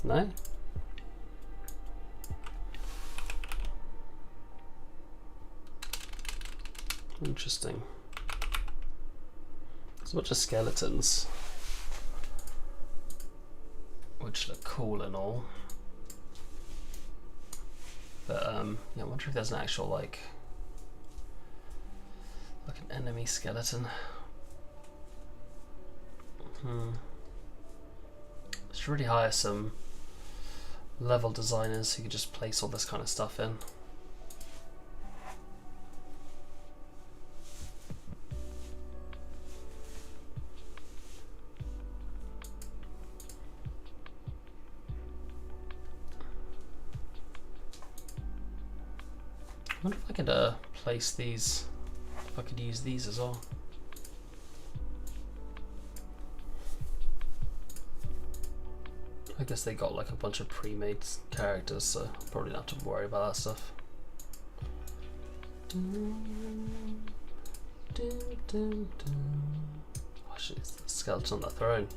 No? Interesting. There's a bunch of skeletons, which look cool and all. But yeah, I wonder if there's an actual like an enemy skeleton. Should really hire some level designers who could just place all this kind of stuff in. I wonder if I could place these, if I could use these as well. I guess they got like a bunch of pre-made characters, so probably not have to worry about that stuff. Oh shit, it's the skeleton on that throne.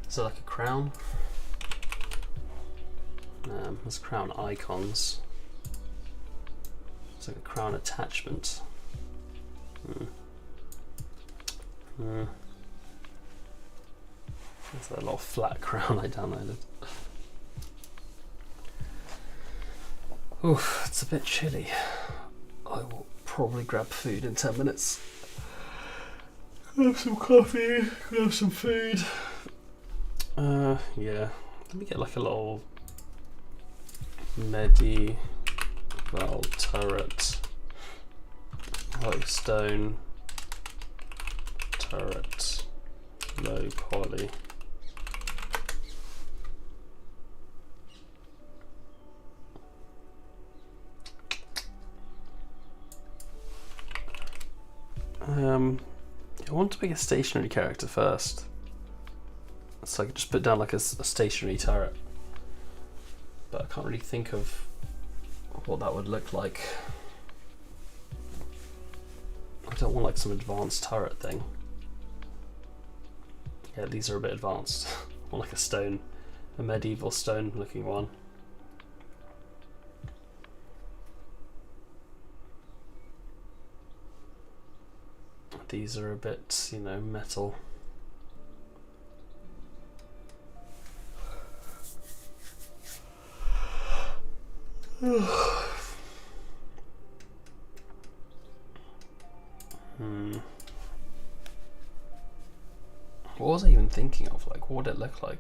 Is it like a crown? There's crown icons. It's like a crown attachment. There's that little flat crown I downloaded. Oof, it's a bit chilly. I will probably grab food in 10 minutes. Grab some coffee, grab some food. Yeah. Let me get like a little medieval turret. Like stone turret. Low poly. I want to make a stationary character first, so I could just put down like a stationary turret, but I can't really think of what that would look like. I don't want like some advanced turret thing. Yeah, these are a bit advanced. I want like a medieval stone looking one. These are a bit, you know, metal. What was I even thinking of? Like, what would it look like?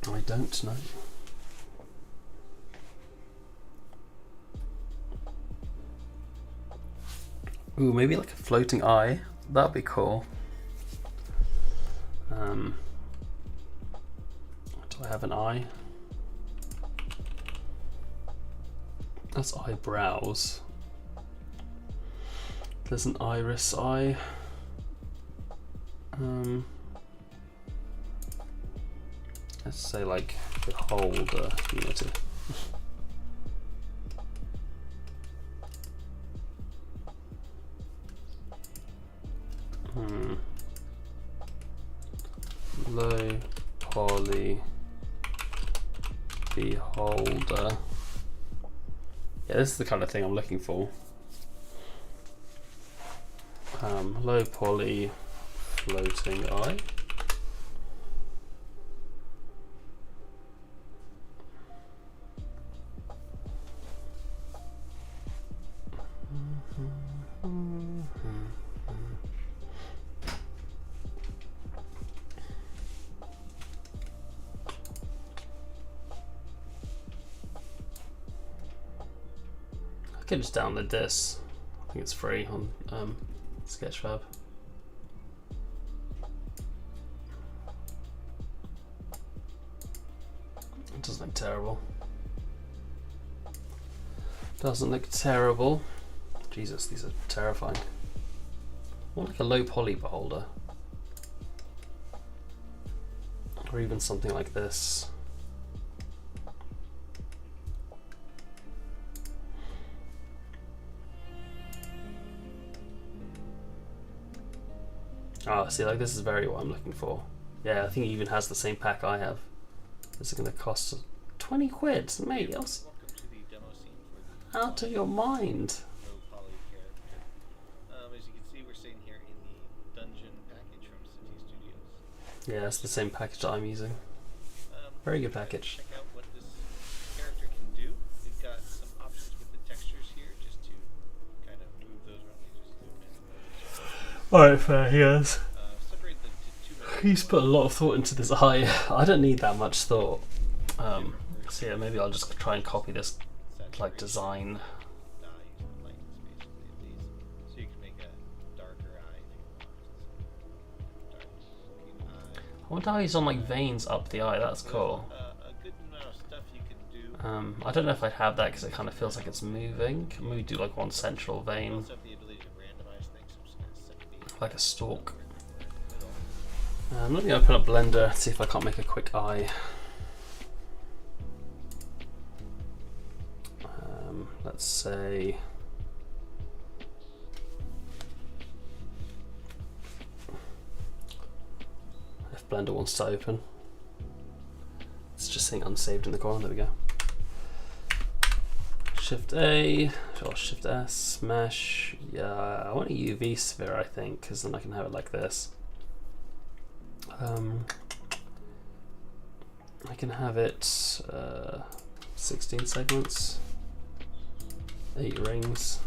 I don't know. Ooh, maybe like a floating eye. That'd be cool. Do I have an eye? That's eyebrows. There's an iris eye. Let's say like beholder unity. Low poly beholder. Yeah, this is the kind of thing I'm looking for. Low poly floating eye. I can just download this. I think it's free on Sketchfab. It doesn't look terrible. Doesn't look terrible. Jesus, these are terrifying. I want like a low poly beholder. Or even something like this. Oh, see, like this is very what I'm looking for. Yeah, I think it even has the same pack I have. This is going to cost 20 quid, mate. Else out of your mind. As you can see, we're sitting here in the dungeon package from City Studios. Yeah, it's the same package that I'm using. Very good package. Check out what this character can do. We've got some options with the textures here, just to kind of move those around. Alright, fair, he has. He's put a lot of thought into this eye. I don't need that much thought. So yeah, maybe I'll just try and copy this like design. So you can make a darker eye. I wonder how he's on like veins up the eye. That's cool. A good amount of stuff you can do. I don't know if I'd have that because it kind of feels like it's moving. Can we do like one central vein, like a stalk? Let me open up Blender, see if I can't make a quick eye. Let's say if Blender wants to open. It's just saying unsaved in the corner. There we go. Shift A or Shift S, mesh. Yeah, I want a UV sphere, I think, because then I can have it like this. I can have it 16 segments, 8 rings.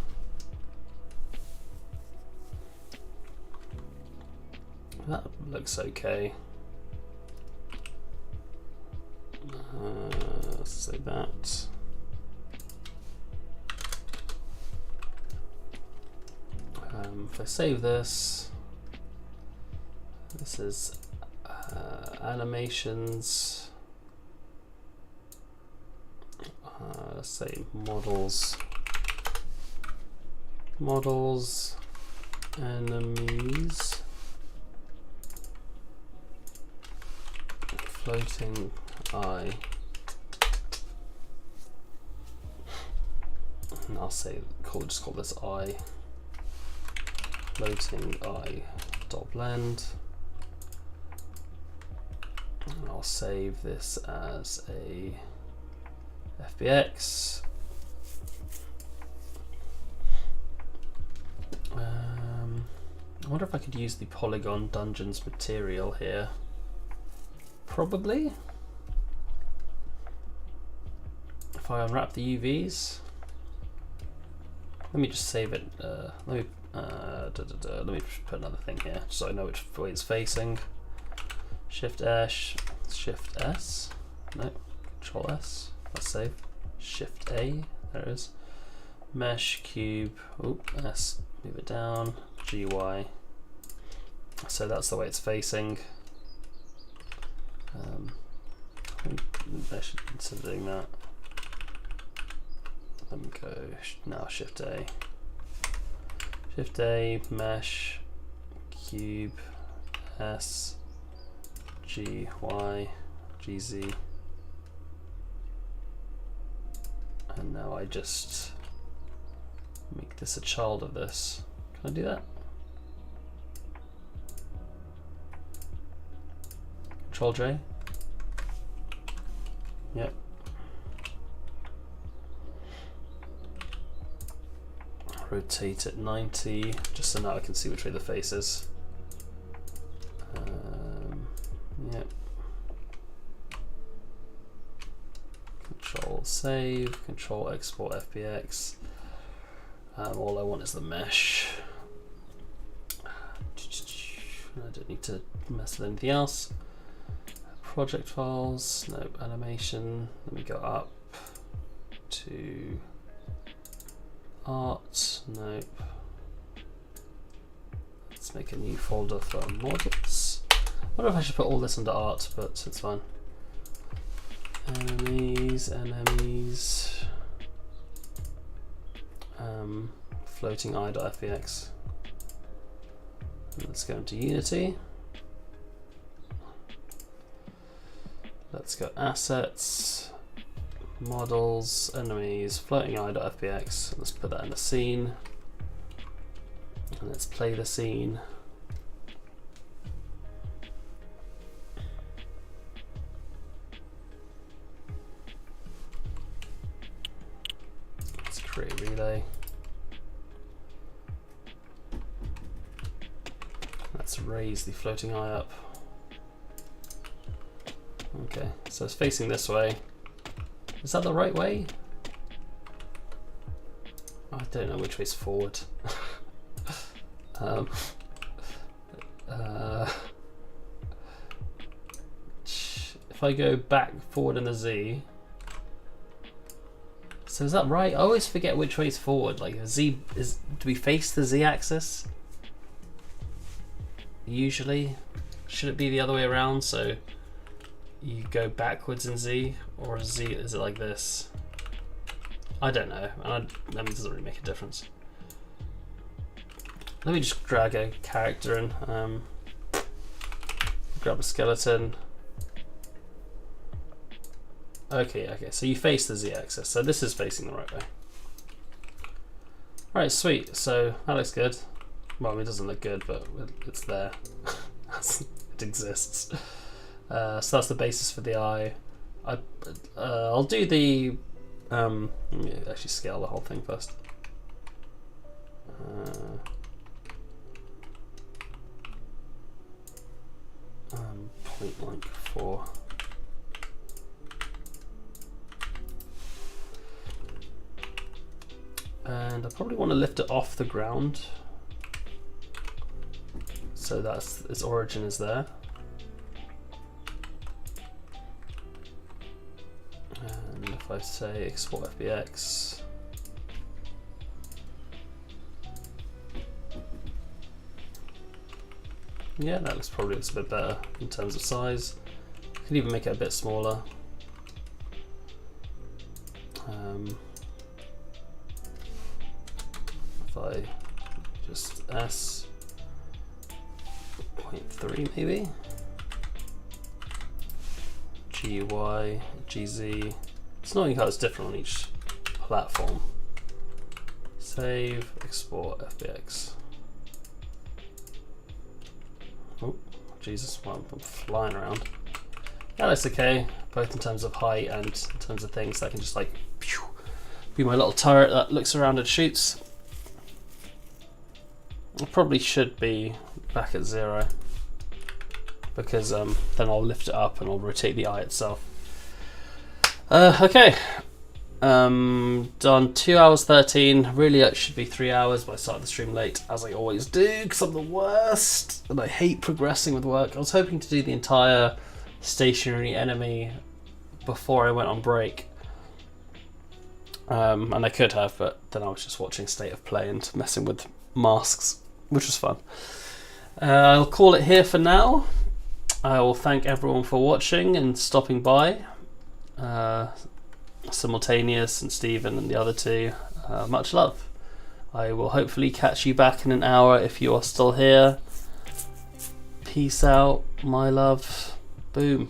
That looks okay. Let's say that. If I save this, this is animations. Let's say models, enemies, floating eye, and I'll say just call this eye, floating eye dot blend. And I'll save this as a FBX. I wonder if I could use the Polygon Dungeons material here. Probably. If I unwrap the UVs, let me just save it. Let me just put another thing here so I know which way it's facing. Shift S, Shift S, no, Control S, let's save. Shift A, there it is. Mesh, cube, S, move it down, GY. So that's the way it's facing. I should consider doing that. Let me go now, Shift A. Shift A, Mesh, Cube, S, G, Y, GZ. And now I just make this a child of this. Can I do that? Control J? Yep. Rotate it 90, just so now I can see which way the face is. Yep. Control save, Control export FBX. All I want is the mesh. I don't need to mess with anything else. Project files, nope. Animation. Let me go up to art, nope. Let's make a new folder for models. I wonder if I should put all this under art, but it's fine. Enemies, floating eye.fpx. Let's go into Unity. Let's go assets, models, enemies, floating eye.fpx. Let's put that in the scene. And let's play the scene. Let's create relay. Let's raise the floating eye up. Okay, so it's facing this way. Is that the right way? I don't know which way's forward. If I go back, forward, and the Z. So is that right? I always forget which way's forward. Like Z is. Do we face the Z axis? Usually, should it be the other way around? So you go backwards in Z, or Z is it like this? I don't know. I mean, it doesn't really make a difference. Let me just drag a character in. Grab a skeleton. Okay, so you face the Z-axis. So this is facing the right way. Right, sweet. So that looks good. Well, I mean, it doesn't look good, but it's there. It exists. So that's the basis for the eye. I'll do the... let me actually scale the whole thing first. Point like 4. And I probably want to lift it off the ground, so that's its origin is there. And if I say export FBX, yeah, that looks a bit better in terms of size. I can even make it a bit smaller. If I just S 0.3 maybe, GY, GZ. It's annoying how it's different on each platform. Save, export FBX. Oh, Jesus, well, I'm flying around. Yeah, that's okay, both in terms of height and in terms of things. I can just like pew, be my little turret that looks around and shoots. I probably should be back at 0 because then I'll lift it up and I'll rotate the eye itself. Okay, done 2 hours 13. Really, it should be 3 hours, but I started the stream late as I always do because I'm the worst and I hate progressing with work. I was hoping to do the entire stationary enemy before I went on break, and I could have, but then I was just watching State of Play and messing with masks, which was fun. I'll call it here for now. I will thank everyone for watching and stopping by. Simultaneous and Stephen and the other two, much love. I will hopefully catch you back in an hour if you are still here. Peace out, my love. Boom.